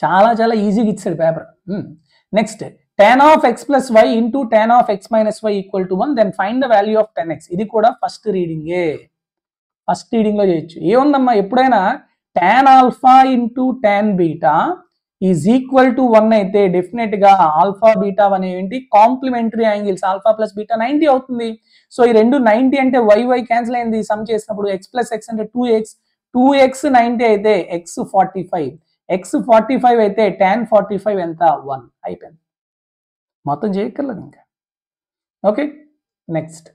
చాలా చాలా ఈజీగా ఇచ్చాడు paper. Next, tan of x + y × tan of x - y = 1, then find the value of 10x. ఇది కూడా ఫస్ట్ రీడింగే, ఫస్ట్ రీడింగ్ లో చేయొచ్చు. ఏముందమ్మా, ఎప్పుడైనా tan α × tan β = 1 అయితే డెఫినెట్ గా ఆల్ఫా బీటా అనేవి కాంప్లిమెంటరీ యాంగిల్స్. α + β 90 అవుతుంది. సో ఈ రెండు 90 అంటే y క్యాన్సిల్ అయింది సమ్ చేసినప్పుడు. x + x అంటే 2x 90 అయితే x 45, x 45 అయితే tan 45 ఎంత? 1. అయిపోయింది, మొత్తం చేయక్కర్లేదు ఇంకా. ఓకే, నెక్స్ట్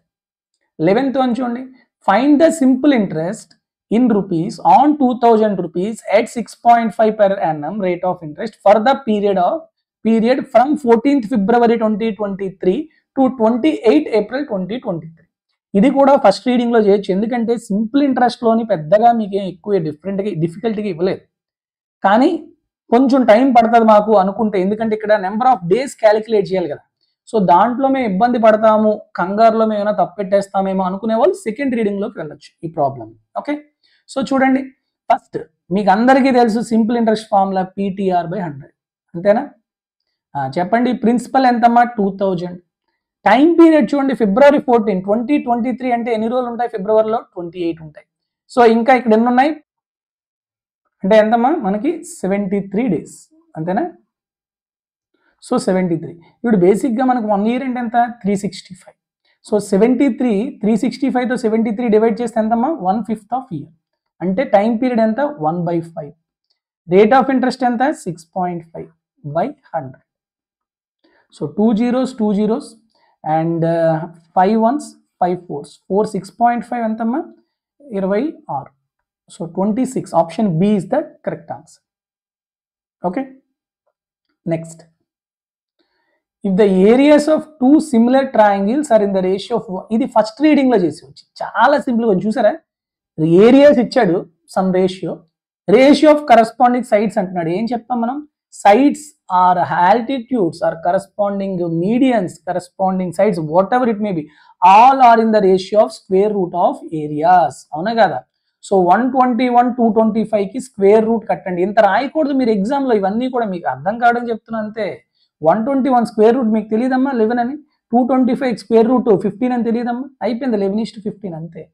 11th one చూడండి. Find the simple interest in rupees on 2000 rupees at 6.5 per annum rate of interest for the period from 14th February 2023 to 28th April 2023. ఇది కూడా ఫస్ట్ రీడింగ్ లో చేయొచ్చు, ఎందుకంటే సింపుల్ ఇంట్రెస్ట్ లోని పెద్దగా మీకు ఎక్కువ డిఫికల్టీగా ఇవ్వలేదు. కానీ కొంచెం టైం పడుతుంది మాకు అనుకుంటే, ఎందుకంటే ఇక్కడ నెంబర్ ఆఫ్ డేస్ క్యాలిక్యులేట్ చేయాలి కదా. సో దాంట్లో మేము ఇబ్బంది పడతాము, కంగారులో మేము ఏమైనా తప్పెట్టేస్తామేమో అనుకునే వాళ్ళు సెకండ్ రీడింగ్ లోకి వెళ్ళొచ్చు ఈ ప్రాబ్లం. ఓకే, సో చూడండి, ఫస్ట్ మీకు అందరికీ తెలుసు సింపుల్ ఇంట్రెస్ట్ ఫార్ములా PTR/100. అంతేనా? చెప్పండి, ప్రిన్సిపల్ ఎంతమ్మా? 2000. టైం పీరియడ్ చూడండి, February 14, 2023 అంటే ఎన్ని రోజులు ఉంటాయి? ఫిబ్రవరిలో 28 ఉంటాయి. సో ఇంకా ఇక్కడ ఎన్ని ఉన్నాయి అంటే ఎంతమ్మా? మనకి 73 days. అంతేనా? సో 73. ఇప్పుడు బేసిక్గా మనకు 1 year అంటే ఎంత? 365. సో 73 365తో 73 డివైడ్ చేస్తే ఎంతమ్మా? 1/5 ఆఫ్ ఇయర్. అంటే టైం పీరియడ్ ఎంత? 1/5. రేట్ ఆఫ్ ఇంట్రెస్ట్ ఎంత? 6.5/100. So 2 zeros and 5 ones 5 4s 4 6.5 ఎంతమ్మా? 26. So 26. Option B is the correct answer. Okay, next, if the areas of two similar triangles are in the ratio of 1, ఇది first reading లో చేసి వచ్చి చాలా simple గా చూసారా? Areas ఇచ్చాడు, sum ratio of corresponding sides అంటున్నాడు. ఏం చెప్తాం మనం? Sides are altitudes or corresponding medians, corresponding sides, whatever it may be, all are in the ratio of square root of areas. అవునా కదా? సో 121 225కి స్క్వేర్ రూట్ కట్టండి. ఇంత రాయకూడదు మీరు ఎగ్జామ్లో, ఇవన్నీ కూడా మీకు అర్థం కావడం చెప్తున్నా అంతే. 121 స్క్వేర్ రూట్ మీకు తెలియదమ్మా 11 అని, 225 స్క్వేర్ రూట్ 15 అని తెలియదమ్మా, అయిపోయింది 11:15 అంతే.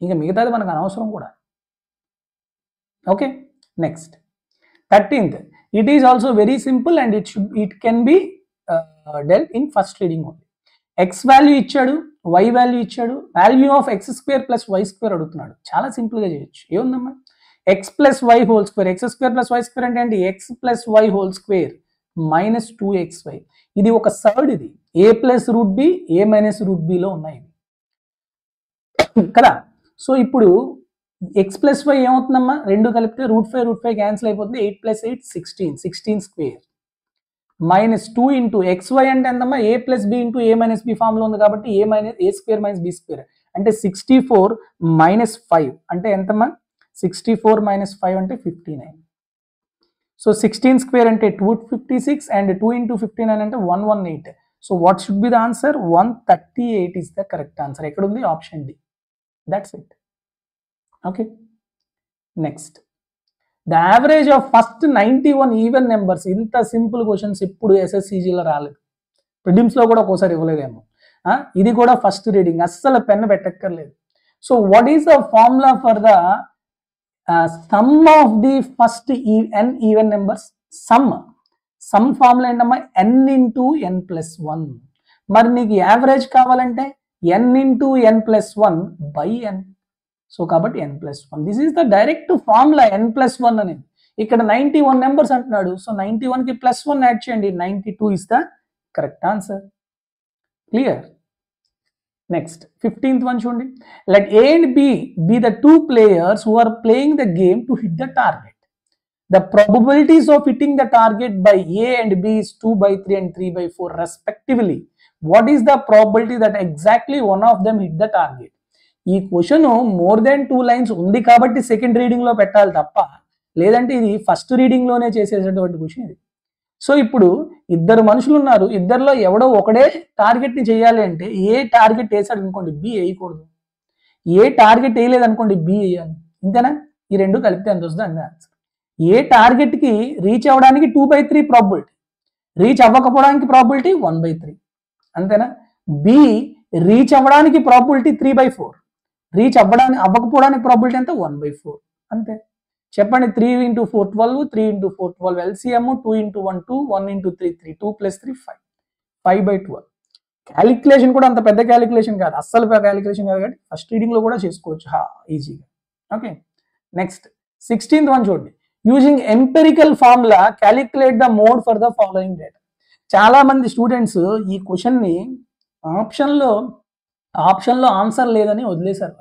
ఇంకా మిగతాది మనకు అనవసరం కూడా. Okay, next 13th. It is also very simple and it can be dealt in first reading only. X value ఇచ్చాడు, y వాల్యూ ఇచ్చాడు, value of x square plus y square అడుగుతున్నాడు. చాలా సింపుల్గా చేయొచ్చు. ఏముందమ్మా, x plus y whole square, x square plus y square అంటే x plus y whole square minus 2xy. ఇది ఒక సర్డ్, ఇది a plus root B a minus root బిలో ఉన్నాయి కదా. సో ఇప్పుడు x ప్లస్ వై ఏమవుతుందమ్మా, రెండు కలిపితే √5 క్యాన్సిల్ అయిపోతుంది, 8 + 8 16 స్క్వేర్ మైనస్ 2 ఇంటూ xy అంటే ఎంతమ్మా, a plus B into a minus B ఫామ్లో ఉంది కాబట్టి a square minus B square అంటే 64 మైనస్ 5 అంటే ఎంతమ్మా, 64 మైనస్ 5 అంటే 59. సో 16 స్క్వేర్ అంటే 256 అండ్ 2 ఇంటూ 59 అంటే 118. So what should be the answer, 138 is the correct answer. ఎక్కడ ఉంది, option D. That's it. Okay, next the average of first 91 even numbers. ఇంత simple questions ఎప్పుడు ఎస్ఎస్సిజిలో రాలేదు, ప్రిలిమ్స్లో కూడా ఒక్కోసారి ఇవ్వలేదేమో. ఇది కూడా ఫస్ట్ రీడింగ్, అస్సలు పెన్ను పెట్టక్కర్లేదు. So what is the formula for the sum of the first N even numbers? Sum formula ఏంటమ్మా, n ఇంటూ n ప్లస్ 1. మరి నీకు యావరేజ్ కావాలంటే n into n plus 1 by n. So కాబట్టి n plus 1, this is the direct formula n plus 1 అనేది. ఇక్కడ 91 numbers అంటున్నాడు, so 91కి plus 1 add చేయండి, 92 is the correct answer. Clear? Next 15th one చూడండి. Let A and B be the two players who are playing the game to hit the target. The probabilities of hitting the target by A and B is 2/3 and 3/4 respectively. What is the probability that exactly one of them hit the target? ఈ question more than 2 lines ఉంది కాబట్టి second reading లో పెట్టాలి తప్ప, లేదంటే ఇది first reading లోనే చేసేటటువంటి క్వశ్చన్ ఇది. సో ఇప్పుడు ఇద్దరు మనుషులు ఉన్నారు, ఇద్దరిలో ఎవడో ఒకడే టార్గెట్ ని చేయాలి అంటే ఏ టార్గెట్ వేసాడు అనుకోండి బి వేయకూడదు, ఏ టార్గెట్ వేయలేదు అనుకోండి బి వేయాలి. ఇంతేనా? ఈ రెండు కలిపితే ఎంత వస్తుంది అంతే ఆన్సర్. ఏ టార్గెట్ కి రీచ్ అవ్వడానికి 2/3 ప్రాబిలిటీ, రీచ్ అవ్వకపోవడానికి ప్రాబిలిటీ 1/3, అంతేనా? బి రీచ్ అవ్వడానికి ప్రాబిలిటీ 3/4, రీచ్ అవ్వకపోవడానికి ప్రాబిలిటీ ఎంత 1/4, అంతే. చెప్పండి, 3 × 4 12, 3 × 4 12, ఎల్సిఎం 2 × 1 2, 1 × 3 3, 2 + 3 5, 5/12. క్యాలిక్యులేషన్ కూడా అంత పెద్ద క్యాలిక్యులేషన్ కాదు, అస్సలు క్యాలిక్యులేషన్ కాదు కాబట్టి ఫస్ట్ రీడింగ్ లో కూడా చేసుకోవచ్చు ఈజీగా. ఓకే, నెక్స్ట్ 16th వన్ చూడండి. Using empirical formula calculate the mode for the following data. చాలా మంది స్టూడెంట్స్ ఈ క్వశ్చన్ ని ఆప్షన్లో ఆన్సర్ లేదని వదిలేశారు.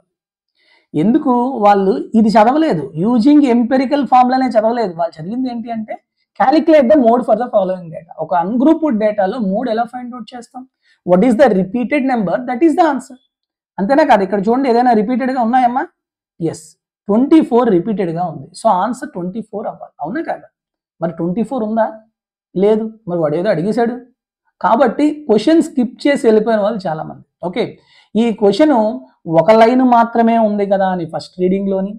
ఎందుకు? వాళ్ళు ఇది చదవలేదు, యూజింగ్ ఎంపెరికల్ ఫార్ములానే చదవలేదు. వాళ్ళు చదివింది ఏంటి అంటే calculate the mode for the following data. ఒక అన్గ్రూప్డ్ డేటాలో మోడ్ ఎలా ఫైండ్ అవుట్ చేస్తాం? What is the repeated number, that is the answer. అంతేనా కాదు? ఇక్కడ చూడండి, ఏదైనా రిపీటెడ్గా ఉన్నాయమ్మా? ఎస్, 24 రిపీటెడ్గా ఉంది. సో ఆన్సర్ 24 అవ్వాలి, అవునా కాదా? మరి 24 ఉందా? లేదు. మరి వాడు ఏదో అడిగేశాడు కాబట్టి క్వశ్చన్ స్కిప్ చేసి వెళ్ళిపోయిన వాళ్ళు చాలా మంది. ఓకే, ఈ క్వశ్చన్ ఒక లైన్ మాత్రమే ఉంది కదా అని ఫస్ట్ రీడింగ్లోని,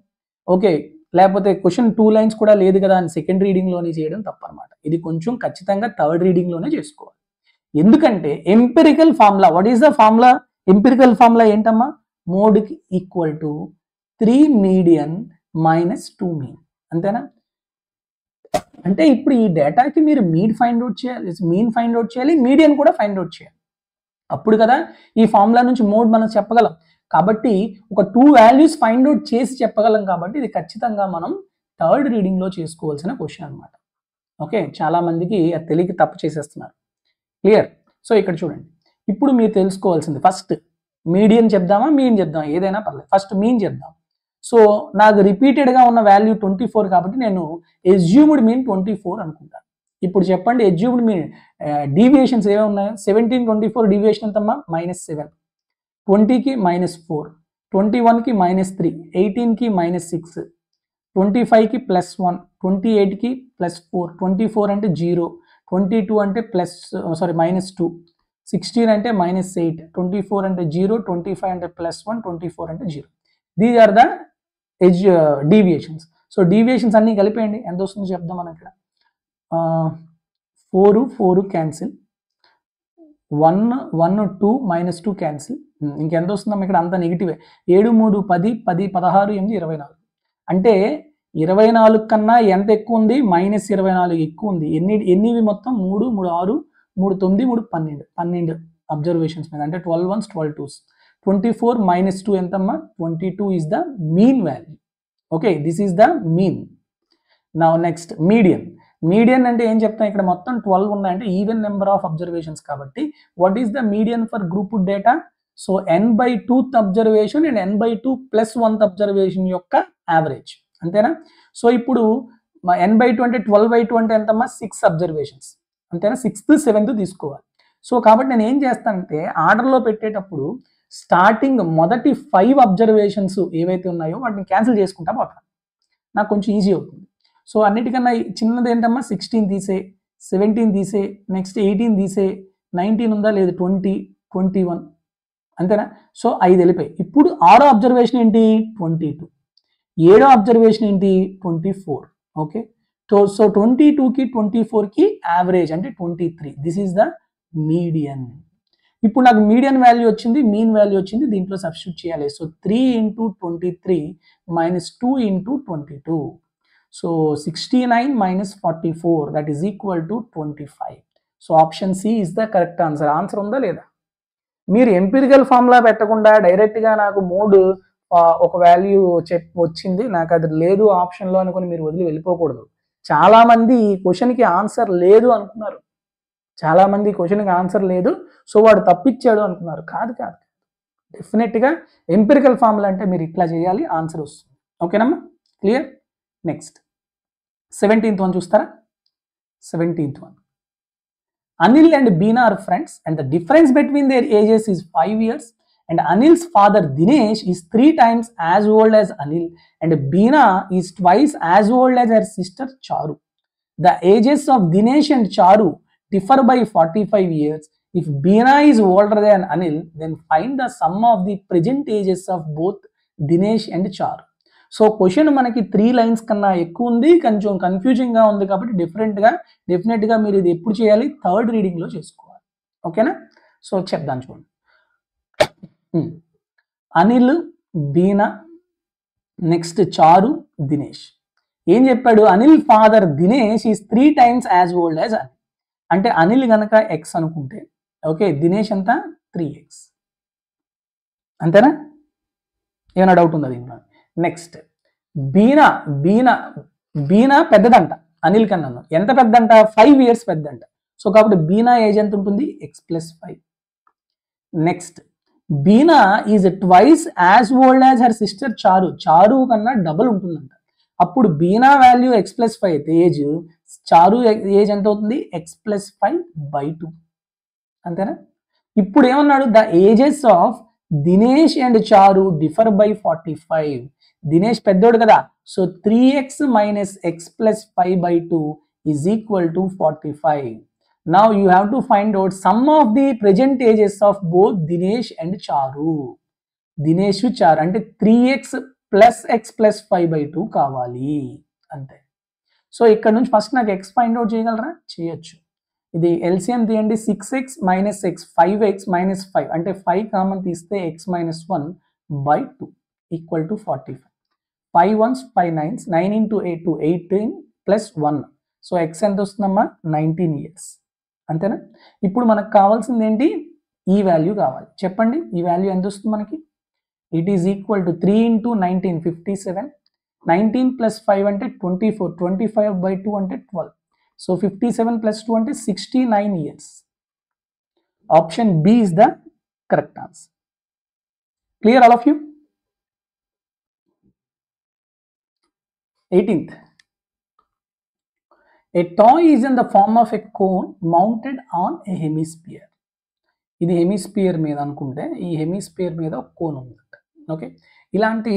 ఓకే, లేకపోతే క్వశ్చన్ 2 లైన్స్ కూడా లేదు కదా అని సెకండ్ రీడింగ్లోని చేయడం తప్పనమాట. ఇది కొంచెం ఖచ్చితంగా థర్డ్ రీడింగ్లోనే చేసుకోవాలి. ఎందుకంటే empirical formula, what is the formula? Empirical formula ఏంటమ్మా? మోడ్కి equal to 3 median minus 2 mean, అంతేనా? అంటే ఇప్పుడు ఈ డేటాకి మీరు మీన్ ఫైండ్ అవుట్ చేయాలి, మీడియన్ కూడా ఫైండ్ అవుట్ చేయాలి. అప్పుడు కదా ఈ ఫార్ములా నుంచి మోడ్ మనం చెప్పగలం. కాబట్టి ఒక 2 వాల్యూస్ ఫైండ్ అవుట్ చేసి చెప్పగలం. కాబట్టి ఇది ఖచ్చితంగా మనం థర్డ్ రీడింగ్లో చేసుకోవాల్సిన క్వశ్చన్ అనమాట. ఓకే, చాలా మందికి అది తెలియక తప్పు చేసేస్తున్నారు. క్లియర్? సో ఇక్కడ చూడండి, ఇప్పుడు మీరు తెలుసుకోవాల్సింది ఫస్ట్ మీడియన్ చెప్దామా, మీన్ చెప్దామా, ఏదైనా పర్లేదు. ఫస్ట్ మీన్ చెప్దాం. సో నాకు రిపీటెడ్గా ఉన్న వాల్యూ 24 కాబట్టి నేను ఎస్యూమ్డ్ మీన్ 24 అనుకుంటాను. ఇప్పుడు చెప్పండి, ఎస్యూమ్డ్ మీన్ డీవియేషన్స్ ఏమేమి ఉన్నాయో? 17 24 డీవియేషన్ ఎంతమ్మా? -7, 20కి -4, 21కి -3, 18కి -6, 25కి +1, 28కి +4, 24 అంటే 0, 22 అంటే -2, 16 అంటే -8, 24 అంటే 0, 25 అంటే +1, 24 అంటే 0. These are the edge deviations. So deviations అన్నీ కలిపేయండి, ఎంత వస్తుందో చెప్దాం మనం ఇక్కడ. 4 క్యాన్సిల్, 1 1 2 -2 క్యాన్సిల్, ఇంకెంత వస్తుందమ్మా ఇక్కడ, అంత నెగిటివే. 7 3 10 10 16 8 24. అంటే 24 కన్నా ఎంత ఎక్కువ ఉంది, -24 ఎక్కువ ఉంది. ఎన్నివి మొత్తం 3 3 6 3 9 3 12 అబ్జర్వేషన్స్ మీద, అంటే 12 1s 12 2s. 24 -2 ఎంతమ్మా, 22 is the mean value. Okay, this is the mean. Now next median. Median అంటే ఏం చెప్తాం, ఇక్కడ మొత్తం 12 ఉన్నాయంటే ఈవెన్ నెంబర్ ఆఫ్ అబ్జర్వేషన్స్ కాబట్టి what is the median for group data? So n/2th observation and n/2 + 1th observation యొక్క average, అంతేనా? So ఇప్పుడు n/2 అంటే 12/2 అంటే ఎంతమ్మా, 6 అబ్జర్వేషన్స్, అంతేనా? 6th 7th తీసుకోవాలి. సో కాబట్టి నేను ఏం చేస్తానంటే ఆర్డర్లో పెట్టేటప్పుడు స్టార్టింగ్ మొదటి 5 అబ్జర్వేషన్స్ ఏవైతే ఉన్నాయో వాటిని క్యాన్సిల్ చేసుకుంటా పోతాను, నాకు కొంచెం ఈజీ అవుతుంది. సో అన్నిటికన్నా చిన్నది ఏంటమ్మా, 16 తీసే, 17 తీసే, నెక్స్ట్ 18 తీసే, 19 ఉందా లేదు, 20 21, అంతేనా? సో 5 వెళ్ళిపోయి. ఇప్పుడు 6వ అబ్జర్వేషన్ ఏంటి, 22. 7వ అబ్జర్వేషన్ ఏంటి, 24. ఓకే, సో 22కి 24కి యావరేజ్ అంటే 23. This is the median. ఇప్పుడు నాకు మీడియన్ వాల్యూ వచ్చింది, మీన్ వాల్యూ వచ్చింది, దీంట్లో సబ్స్టిట్యూట్ చేయాలి. So 3 × 23 - 2 × 22. So 69 - 44 that is equal to 25. So option C is the correct answer. Answer ఉందా లేదా? మీరు ఎంపిరికల్ ఫార్ములా పెట్టకుండా డైరెక్ట్గా నాకు మోడ్ ఒక వాల్యూ వచ్చింది, నాకు అది లేదు ఆప్షన్లో అనుకుని మీరు వదిలి వెళ్ళిపోకూడదు. చాలామంది ఈ క్వశ్చన్కి ఆన్సర్ లేదు అనుకున్నారు, చాలామంది క్వశ్చన్కి ఆన్సర్ లేదు సో వాడు తప్పించాడు అనుకున్నారు. కాదు, డెఫినెట్గా ఎంపిరికల్ ఫార్ములా అంటే మీరు ఇట్లా చేయాలి, ఆన్సర్ వస్తుంది. ఓకేనమ్మా, క్లియర్? నెక్స్ట్ 17th వన్ చూస్తారా? 17th one. Anil and Beena are friends and the difference between their ages is 5 years and Anil's father Dinesh is 3 times as old as Anil and Beena is twice as old as her sister Charu. The ages of Dinesh and Charu differ by 45 years. If Beena is older than Anil, then find the sum of the present ages of both Dinesh and Charu. So question మనకి 3 lines కన్నా ఎక్కువ ఉంది, కొంచెం కన్ఫ్యూజింగ్గా ఉంది కాబట్టి డెఫినెట్గా మీరు ఇది ఎప్పుడు చేయాలి, 3rd రీడింగ్లో చేసుకోవాలి. ఓకేనా? సో చెప్దాం చూడండి. అనిల్, బీనా, నెక్స్ట్ చారు, దినేష్. ఏం చెప్పాడు, Anil father Dinesh is 3 times as old as Anil. అంటే అనిల్ కనుక x అనుకుంటే, ఓకే, దినేష్ అంతా 3x, అంతేనా? ఏమైనా డౌట్ ఉందా దీంట్లో? నెక్స్ట్ బీనా పెద్దదంట అనిల్ కన్నా. ఎంత పెద్దంట, 5 years పెద్దంట. సో కాబట్టి బీనా ఏజ్ ఎంత ఉంటుంది, x+5. Next Beena is twice as old as her sister Charu. Charu కన్నా డబుల్ ఉంటుందంట. అప్పుడు బీనా వాల్యూ x+5 అయితే ఏజ్, చారు ఏజ్ ఎంత అవుతుంది, x+5/2, అంతేనా? ఇప్పుడు ఏమన్నాడు, the ages of Dinesh and చారు డిఫర్ బై 45. దినేష్ పెద్దోడు కదా, so 3x - x+5/2 is equal to 45. Now you have to find out sum of the present ages of both Dinesh and Charu. Dinesh Charu అంటే 3x + x+5/2 కావాలి, అంతే. So ఇక్కడ నుంచి first నాకు x find out చేయగలరా? చేయొచ్చు. ఇది LCM తీయండి, 6x - x 5x - 5 అంటే 5 కామన్ తీస్తే x - 1/2 equal to 45. 5 1s 5 9s, 9 × 8 18 + 1. So x ఎంత వస్తుందమ్మా, 19 years, అంతేనా? ఇప్పుడు మనకు కావాల్సింది ఏంటి, ఈ వాల్యూ కావాలి. చెప్పండి ఈ వాల్యూ ఎంత వస్తుంది మనకి? ఇట్ ఈజ్ ఈక్వల్ టు 3 × 19 57, 19 + 5 అంటే 24, 25/2 అంటే 12. సో 57 + 2 అంటే 69 years. Option B is the correct answer. Clear all of you? 18th. A toy is in the form of a cone mounted on a hemisphere. ఇది hemisphere మీద అనుకుంటే ఈ hemisphere మీద ఒక cone ఉందంట. ఓకే, ఇలాంటి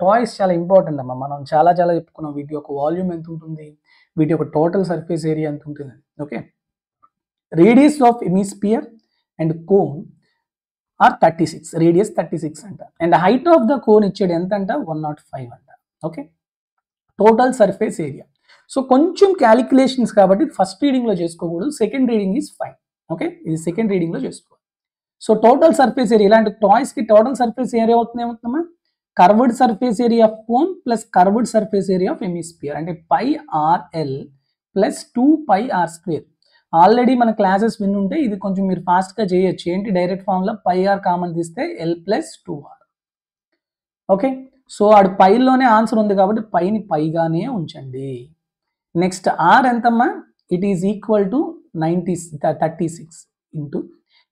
టాయ్స్ చాలా ఇంపార్టెంట్ అమ్మా. మనం చాలా చెప్పుకున్నాం. వీటి యొక్క వాల్యూమ్ ఎంత ఉంటుంది, వీటి యొక్క టోటల్ సర్ఫేస్ ఏరియా ఎంత ఉంటుంది. Okay, radius of hemisphere and cone are 36, radius 36 అంట. And height of the cone ఇచ్చాడు ఎంత అంట 105 అంట. Okay, total surface area. So కొంచెం క్యాలిక్యులేషన్స్ కాబట్టి ఫస్ట్ రీడింగ్లో చేసుకోకూడదు, second reading is fine. Okay, ఇది సెకండ్ రీడింగ్లో చేసుకోవాలి. సో టోటల్ సర్ఫేస్ ఏరియా, ఇలాంటి టాయ్స్కి టోటల్ సర్ఫేస్ ఏరియా అవుతుంది ఏమవుతుందమ్మా, curved surface area of cone plus curved surface area of hemisphere, అంటే pi RL plus 2πr². Already మన క్లాసెస్ విన్నుంటే ఇది కొంచెం మీరు ఫాస్ట్గా చేయొచ్చు. ఏంటి, డైరెక్ట్ ఫార్ములా πr కామన్ తీస్తే l plus 2r. Okay, so ఆడు పైలోనే ఆన్సర్ ఉంది కాబట్టి పైని పైగానే ఉంచండి. నెక్స్ట్ ఆర్ ఎంతమ్మా, it is equal to 36 into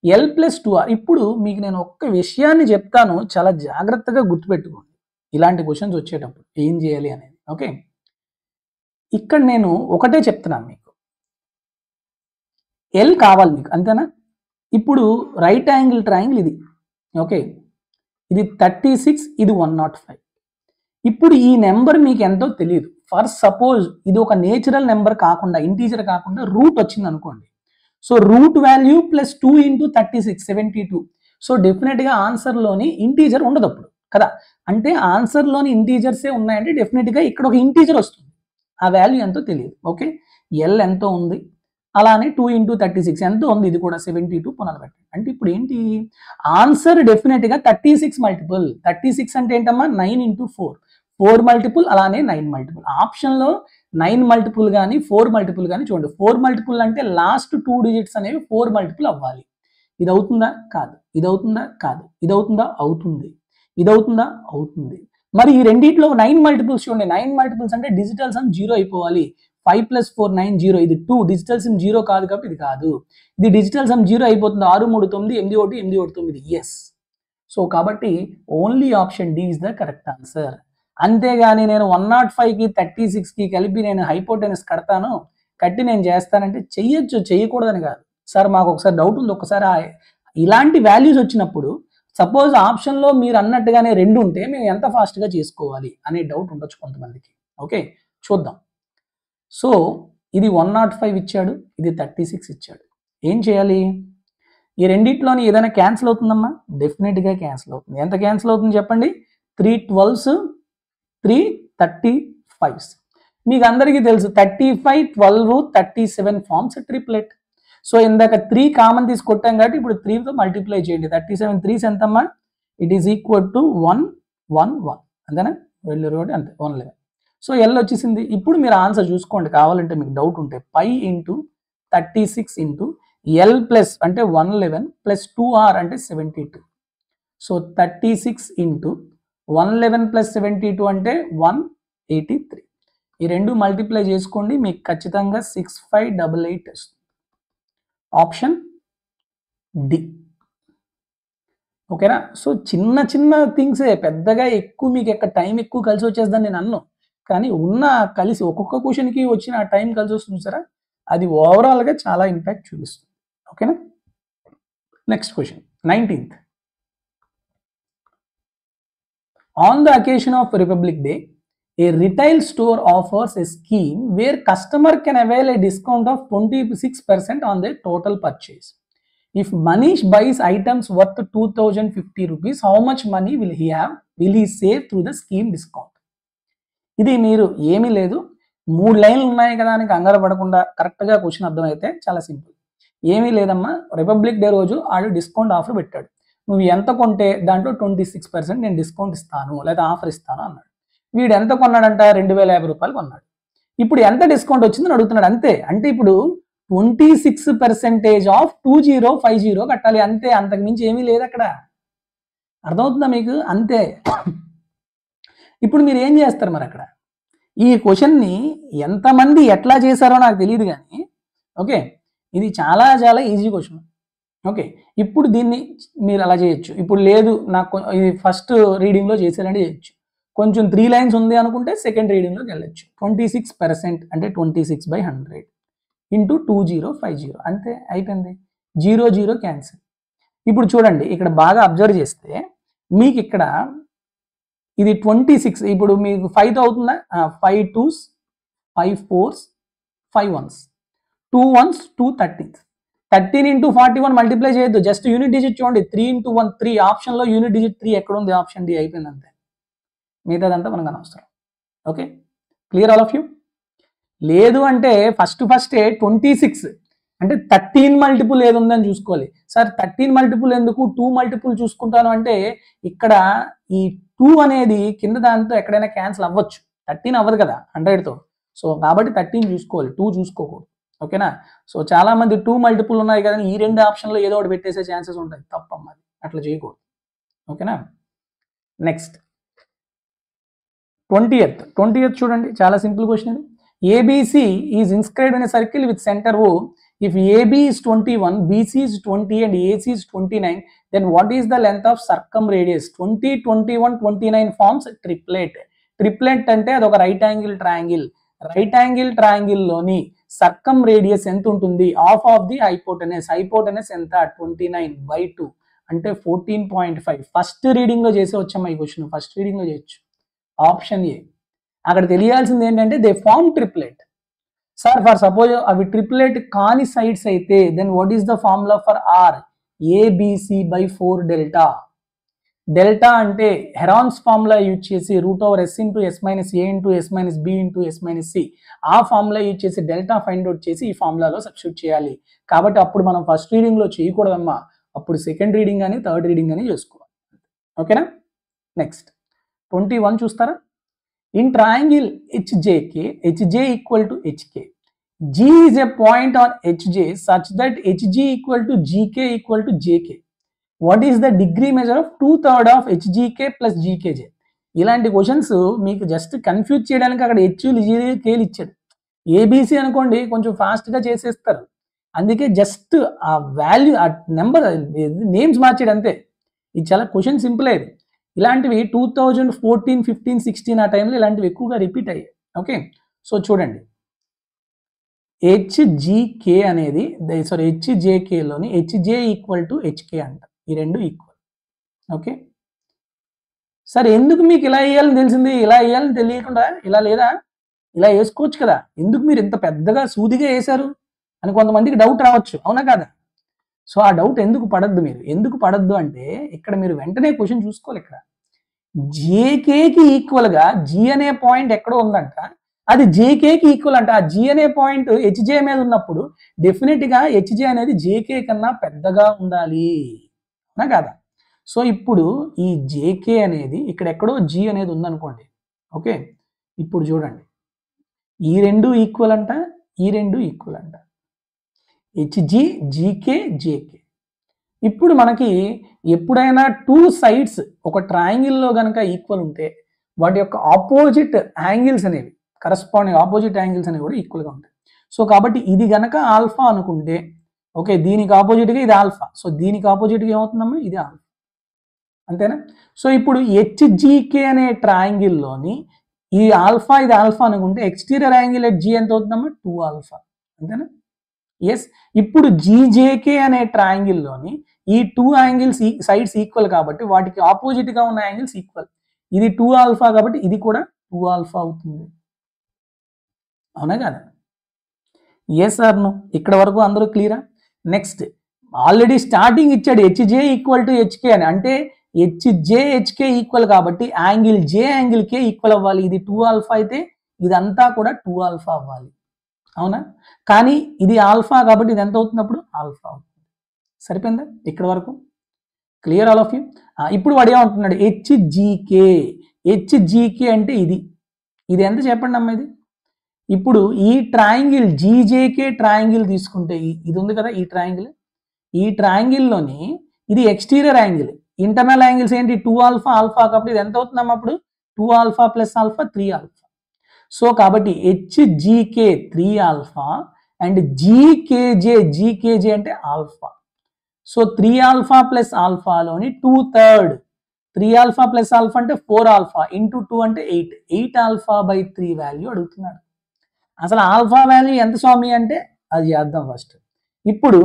l plus 2r. ఇప్పుడు మీకు నేను ఒక్క విషయాన్ని చెప్తాను, చాలా జాగ్రత్తగా గుర్తుపెట్టుకోండి ఇలాంటి క్వశ్చన్స్ వచ్చేటప్పుడు ఏం చేయాలి అనేది. ఓకే, ఇక్కడ నేను ఒకటే చెప్తున్నాను మీకు, ఎల్ కావాలి మీకు, అంతేనా. ఇప్పుడు రైట్ యాంగిల్ ట్రయాంగిల్ ఇది. ఓకే, ఇది 36, ఇది 105. ఇప్పుడు ఈ నెంబర్ మీకు ఎంతో తెలియదు. ఫర్ సపోజ్ ఇది ఒక నేచురల్ నెంబర్ కాకుండా, ఇంటీజర్ కాకుండా రూట్ వచ్చింది అనుకోండి. So root value plus 2 into 36 72. So డెఫినెట్గా ఆన్సర్లోని ఇంటీజర్ ఉండదు అప్పుడు కదా. అంటే ఆన్సర్లోని ఇంటీజర్సే ఉన్నాయంటే డెఫినెట్గా ఇక్కడ ఒక ఇంటీజర్ వస్తుంది, ఆ వాల్యూ ఎంతో తెలియదు. ఓకే, ఎల్ ఎంతో ఉంది, అలానే 2 ఇంటూ 36 ఎంతో ఉంది, ఇది కూడా 72 పునర్బెట్టండి. అంటే ఇప్పుడు ఏంటి, ఆన్సర్ డెఫినెట్గా 36 మల్టిపుల్. 36 అంటే ఏంటమ్మా 9 ఇంటూ 4 మల్టిపుల్, అలానే 9 మల్టిపుల్. ఆప్షన్లో 9 మల్టిపుల్ కానీ 4 మల్టిపుల్ కానీ చూడండి. 4 మల్టిపుల్ అంటే లాస్ట్ 2 డిజిట్స్ అనేవి 4 మల్టిపుల్ అవ్వాలి. ఇది అవుతుందా, కాదు. ఇది అవుతుందా, కాదు. ఇది అవుతుందా, అవుతుంది. ఇది అవుతుందా, అవుతుంది. మరి ఈ రెండిట్లో 9 మల్టిపుల్స్ చూడండి. 9 మల్టిపుల్స్ అంటే డిజిటల్ సమ్ 0 అయిపోవాలి. 5 + 4 9 0. ఇది 2, డిజిటల్ సమ్ 0 కాదు కాబట్టి ఇది కాదు. ఇది డిజిటల్ సమ్ 0 అయిపోతుంది. 6 3 9 8 1 8 1 9. ఎస్. సో కాబట్టి only option D is the correct answer. అంతేగాని నేను 105కి 36కి కలిపి నేను హైపోటెనస్ కడతాను, కట్టి నేను చేస్తానంటే చెయ్యొచ్చు, చేయకూడదని కాదు. సార్ మాకు ఒకసారి డౌట్ ఉంది, ఒకసారి ఇలాంటి వాల్యూస్ వచ్చినప్పుడు సపోజ్ ఆప్షన్లో మీరు అన్నట్టుగానే 2 ఉంటే మేము ఎంత ఫాస్ట్గా చేసుకోవాలి అనే డౌట్ ఉండొచ్చు కొంతమందికి. ఓకే, చూద్దాం. సో ఇది 105 ఇచ్చాడు, ఇది 36 ఇచ్చాడు. ఏం చేయాలి, ఈ రెండిట్లోని ఏదైనా క్యాన్సిల్ అవుతుందమ్మా, డెఫినెట్గా క్యాన్సిల్ అవుతుంది. ఎంత క్యాన్సిల్ అవుతుంది చెప్పండి, 3 12s 3 35s. మీకు అందరికీ తెలుసు 35 12 37 ఫార్మ్స్ ట్రిప్లెట్. సో ఇందాక 3 కామన్ తీసి కొట్టాం కాబట్టి ఇప్పుడు 3తో మల్టిప్లై చేయండి. 37 3s ఎంతమ్మా, ఇట్ ఈస్ ఈక్వల్ టు 1 1 1, అంతేనా, వెళ్ళి రోడ్ అంతే 111. సో ఎల్ వచ్చేసింది. ఇప్పుడు మీరు ఆన్సర్ చూసుకోండి కావాలంటే, మీకు డౌట్ ఉంటే. Pi into 36 into L plus అంటే 111 ప్లస్ 2r అంటే 72. సో 36 ఇంటూ 111 ప్లస్ 72 అంటే 183. ఈ రెండు మల్టిప్లై చేసుకోండి, మీకు ఖచ్చితంగా 6588 వస్తుంది. Option D. ఓకేనా. సో చిన్న చిన్న థింగ్సే, పెద్దగా ఎక్కువ మీకు ఎక్కడ టైం ఎక్కువ కలిసి వచ్చేద్దని నేను అన్నాను, కానీ ఉన్న కలిసి ఒక్కొక్క క్వశ్చన్కి వచ్చిన ఆ టైం కలిసి వస్తుంది సరే, అది ఓవరాల్గా చాలా ఇంపాక్ట్ చూపిస్తుంది. ఓకేనా. Next question 19th. On the occasion of Republic Day, a retail store offers a scheme where customer can avail a discount of 26% on their total purchase. If Manish buys items worth 2050 rupees, how much money will he save through the scheme discount? ఇది మీరు ఏమీ లేదు, 3 లైన్లు ఉన్నాయి కదా అని కంగారు పడకుండా కరెక్ట్గా క్వశ్చన్ అర్థమైతే చాలా సింపుల్. ఏమీ లేదమ్మా, రిపబ్లిక్ డే రోజు ఆడు డిస్కౌంట్ ఆఫర్ పెట్టాడు. నువ్వు ఎంత కొంటే దాంట్లో 26% నేను డిస్కౌంట్ ఇస్తాను లేదా ఆఫర్ ఇస్తాను అన్నాడు. వీడు ఎంత కొన్నాడంట, 2050 రూపాయలు కొన్నాడు. ఇప్పుడు ఎంత డిస్కౌంట్ వచ్చిందని అడుగుతున్నాడు. అంతే. అంటే ఇప్పుడు 26% ఆఫ్ 2050 కట్టాలి అంతే, అంతకు మించి ఏమీ లేదు అక్కడ. అర్థమవుతుందా మీకు? అంతే. ఇప్పుడు మీరు ఏం చేస్తారు మరి అక్కడ? ఈ క్వశ్చన్ని ఎంతమంది ఎట్లా చేశారో నాకు తెలియదు కానీ ఓకే, ఇది చాలా చాలా ఈజీ క్వశ్చన్. ఓకే, ఇప్పుడు దీన్ని మీరు అలా చేయొచ్చు. ఇప్పుడు లేదు నాకు ఇది ఫస్ట్ రీడింగ్లో చేశారంటే చేయొచ్చు. కొంచెం 3 లైన్స్ ఉంది అనుకుంటే సెకండ్ రీడింగ్లోకి వెళ్ళొచ్చు. 26% అంటే 26/100 ఇంటూ 2050 అంతే, అయిపోయింది. 0 0 క్యాన్సిల్. ఇప్పుడు చూడండి ఇక్కడ బాగా అబ్జర్వ్ చేస్తే మీకు ఇక్కడ ఇది 26, ఇప్పుడు మీకు 5తో అవుతుందా, 5 2s 5 4s 5 1s 2 1s 2 13s 13 into 41 multiply చేయొద్దు, జస్ట్ యూనిట్ డిజిట్ చూడండి. 3 into 1 3, ఆప్షన్లో యూనిట్ డిజిట్ 3 ఎక్కడ ఉంది? ఆప్షన్ డి, అయిపోయింది అంతే. మిగతాదంతా మనకు అనవసరం. Okay, clear all of you? లేదు అంటే ఫస్ట్ 26 అంటే 13 మల్టిపుల్ ఏది ఉందని చూసుకోవాలి. సార్ 13 మల్టిపుల్ ఎందుకు, 2 మల్టిపుల్ చూసుకుంటాను అంటే ఇక్కడ ఈ 2 అనేది కింద దాంతో ఎక్కడైనా క్యాన్సిల్ అవ్వచ్చు. 13 అవ్వదు కదా 100తో. సో కాబట్టి 13 చూసుకోవాలి, 2 చూసుకోకూడదు. ఓకేనా? సో చాలా మంది 2 మల్టిపుల్ ఉన్నాయి కదా ఈ రెండు ఆప్షన్లో ఏదో ఒకటి పెట్టేసే ఛాన్సెస్ ఉంటాయి. తప్పమ్మా, అట్లా చేయకూడదు. ఓకేనా? నెక్స్ట్ 20th చూడండి, చాలా సింపుల్ క్వశ్చన్ ఇది. ABC is inscribed in a circle with centre O. If AB is 21, BC is 20 and AC is 29, then what is the length of circumradius? 20, 21, 29 forms triplet. Triplet అంటే అది ఒక right angle triangle. Right angle triangle లోని సర్కమ్ radius ఎంత ఉంటుంది? Half of the hypotenuse. Hypotenuse ఎంత? 29/2 అంటే 14.5. First reading లో చేసి వచ్చాము ఈ క్వశ్చన్. ఫస్ట్ రీడింగ్ లో చేయొచ్చు. Option A. అక్కడ తెలియాల్సింది ఏంటంటే they form triplet. Sir for suppose అవి ట్రిప్లెట్ కాని సైడ్స్ అయితే then what is the formula for R? ABC/4 delta. Delta అంటే హెరాన్స్ ఫార్ములా యూజ్ చేసి √S into S minus A into S minus B into S minus C, ఆ formula use చేసి delta find out చేసి ఈ ఫార్ములాలో substitute చేయాలి. కాబట్టి అప్పుడు మనం ఫస్ట్ రీడింగ్ లో చేయకూడదమ్మా, అప్పుడు సెకండ్ రీడింగ్ అని థర్డ్ రీడింగ్ అని చేసుకోవాలి. ఓకేనా? నెక్స్ట్ 21 చూస్తారా? In triangle HJK, HJ equal to HK, G is a point on HJ such that HG equal to GK equal to JK. What is the degree measure of 2/3 of HGK plus GKJ? ఇలాంటి questions మీకు just confuse చేయడానికి అక్కడ హెచ్లు కేలు ఇచ్చాడు. ABC అనుకోండి కొంచెం ఫాస్ట్గా చేసేస్తారు, అందుకే జస్ట్ ఆ వాల్యూ ఆ నెంబర్ నేమ్స్ మార్చాడు అంతే. ఇది చాలా క్వశ్చన్ సింపుల్ అయ్యేది. ఇలాంటివి 2014, 15, 16 ఆ టైంలో ఇలాంటివి ఎక్కువగా రిపీట్ అయ్యాయి. ఓకే, సో చూడండి హెచ్జికే అనేది హెచ్జేకేలోని హెచ్జే ఈక్వల్ టు హెచ్కే అంట, ఈ రెండు ఈక్వల్. ఓకే సార్ ఎందుకు మీకు ఇలా వేయాలని తెలిసింది? ఇలా వేయాలని తెలియకుండా ఇలా లేదా? ఇలా వేసుకోవచ్చు కదా, ఎందుకు మీరు ఇంత పెద్దగా సూదిగా వేశారు అని కొంతమందికి డౌట్ రావచ్చు, అవునా కాదా? సో ఆ డౌట్ ఎందుకు పడద్దు మీరు. ఎందుకు పడద్దు అంటే ఇక్కడ మీరు వెంటనే క్వశ్చన్ చూసుకోవాలి. ఇక్కడ జేకేకి ఈక్వల్గా జీ అనే పాయింట్ ఎక్కడో ఉందంట, అది జేకేకి ఈక్వల్ అంట. ఆ జీ అనే పాయింట్ హెచ్జే మీద ఉన్నప్పుడు డెఫినెట్గా హెచ్జే అనేది జేకే కన్నా పెద్దగా ఉండాలి, అవునా కాదా? సో ఇప్పుడు ఈ జేకే అనేది ఇక్కడ ఎక్కడో జీ అనేది ఉందనుకోండి. ఓకే, ఇప్పుడు చూడండి ఈ రెండు ఈక్వల్ అంట, ఈ రెండు ఈక్వల్ అంట, హెచ్జి జీకే జేకే. ఇప్పుడు మనకి ఎప్పుడైనా 2 సైడ్స్ ఒక ట్రయాంగిల్లో కనుక ఈక్వల్ ఉంటే వాటి యొక్క ఆపోజిట్ యాంగిల్స్ అనేవి కరస్పాండింగ్ ఆపోజిట్ యాంగిల్స్ అనేవి కూడా ఈక్వల్గా ఉంటాయి. సో కాబట్టి ఇది గనక ఆల్ఫా అనుకుంటే ఓకే, దీనికి ఆపోజిట్గా ఇది ఆల్ఫా, సో దీనికి ఆపోజిట్గా ఏమవుతుందమ్మా? ఇది ఆల్ఫా, అంతేనా? సో ఇప్పుడు హెచ్జికే అనే ట్రయాంగిల్లోని ఈ ఆల్ఫా ఇది ఆల్ఫా అనుకుంటే ఎక్స్టీరియర్ యాంగిల్ ఎట్ జీ ఎంత అవుతుందమ్మా? 2 ఆల్ఫా, అంతేనా? ఎస్. ఇప్పుడు జీజేకే అనే ట్రయాంగిల్లోని ఈ 2 యాంగిల్స్ సైడ్స్ ఈక్వల్ కాబట్టి వాటికి ఆపోజిట్గా ఉన్న యాంగిల్స్ ఈక్వల్. ఇది 2 ఆల్ఫా కాబట్టి ఇది కూడా 2 ఆల్ఫా అవుతుంది, అవునా కదా? Yes sir no. ఇక్కడ వరకు అందరూ క్లియరా? నెక్స్ట్ ఆల్రెడీ స్టార్టింగ్ ఇచ్చాడు హెచ్జే ఈక్వల్ టు హెచ్కే అని, అంటే హెచ్జే హెచ్కే ఈక్వల్ కాబట్టి angle J angle K equal అవ్వాలి. ఇది 2 ఆల్ఫా అయితే ఇదంతా కూడా 2 ఆల్ఫా అవ్వాలి, అవునా? కానీ ఇది ఆల్ఫా కాబట్టి ఇది ఎంత అవుతుంది? అప్పుడు ఆల్ఫా అవుతుంది. సరిపోయిందా ఇక్కడ వరకు? Clear all of you? ఇప్పుడు వాడు ఏమంటున్నాడు? హెచ్జికే. హెచ్జికే అంటే ఇది ఇది ఎంత చెప్పండి అమ్మ? ఇది ఇప్పుడు ఈ ట్రయాంగిల్ జీజేకే ట్రయాంగిల్ తీసుకుంటే ఇది ఉంది కదా, ఈ ట్రయాంగిల్, ఈ ట్రయాంగిల్లోని ఇది ఎక్స్టీరియర్ యాంగిల్, ఇంటర్నల్ యాంగిల్స్ ఏంటి? 2 ఆల్ఫా ఆల్ఫా కాబట్టి ఇది ఎంత అవుతుందమ్మా? అప్పుడు 2 alpha plus alpha 3 alpha. So కాబట్టి హెచ్జికే 3 ఆల్ఫా అండ్ జీకేజే అంటే ఆల్ఫా. సో 3 ఆల్ఫా ప్లస్ ఆల్ఫాలోని 2/3, 3 ఆల్ఫా ప్లస్ ఆల్ఫా అంటే 4 ఆల్ఫా ఇంటూ 2 అంటే 8 ఆల్ఫా/3 వాల్యూ అడుగుతున్నాడు. అసలు ఆల్ఫా వాల్యూ ఎంత స్వామి అంటే అది చేద్దాం ఫస్ట్. ఇప్పుడు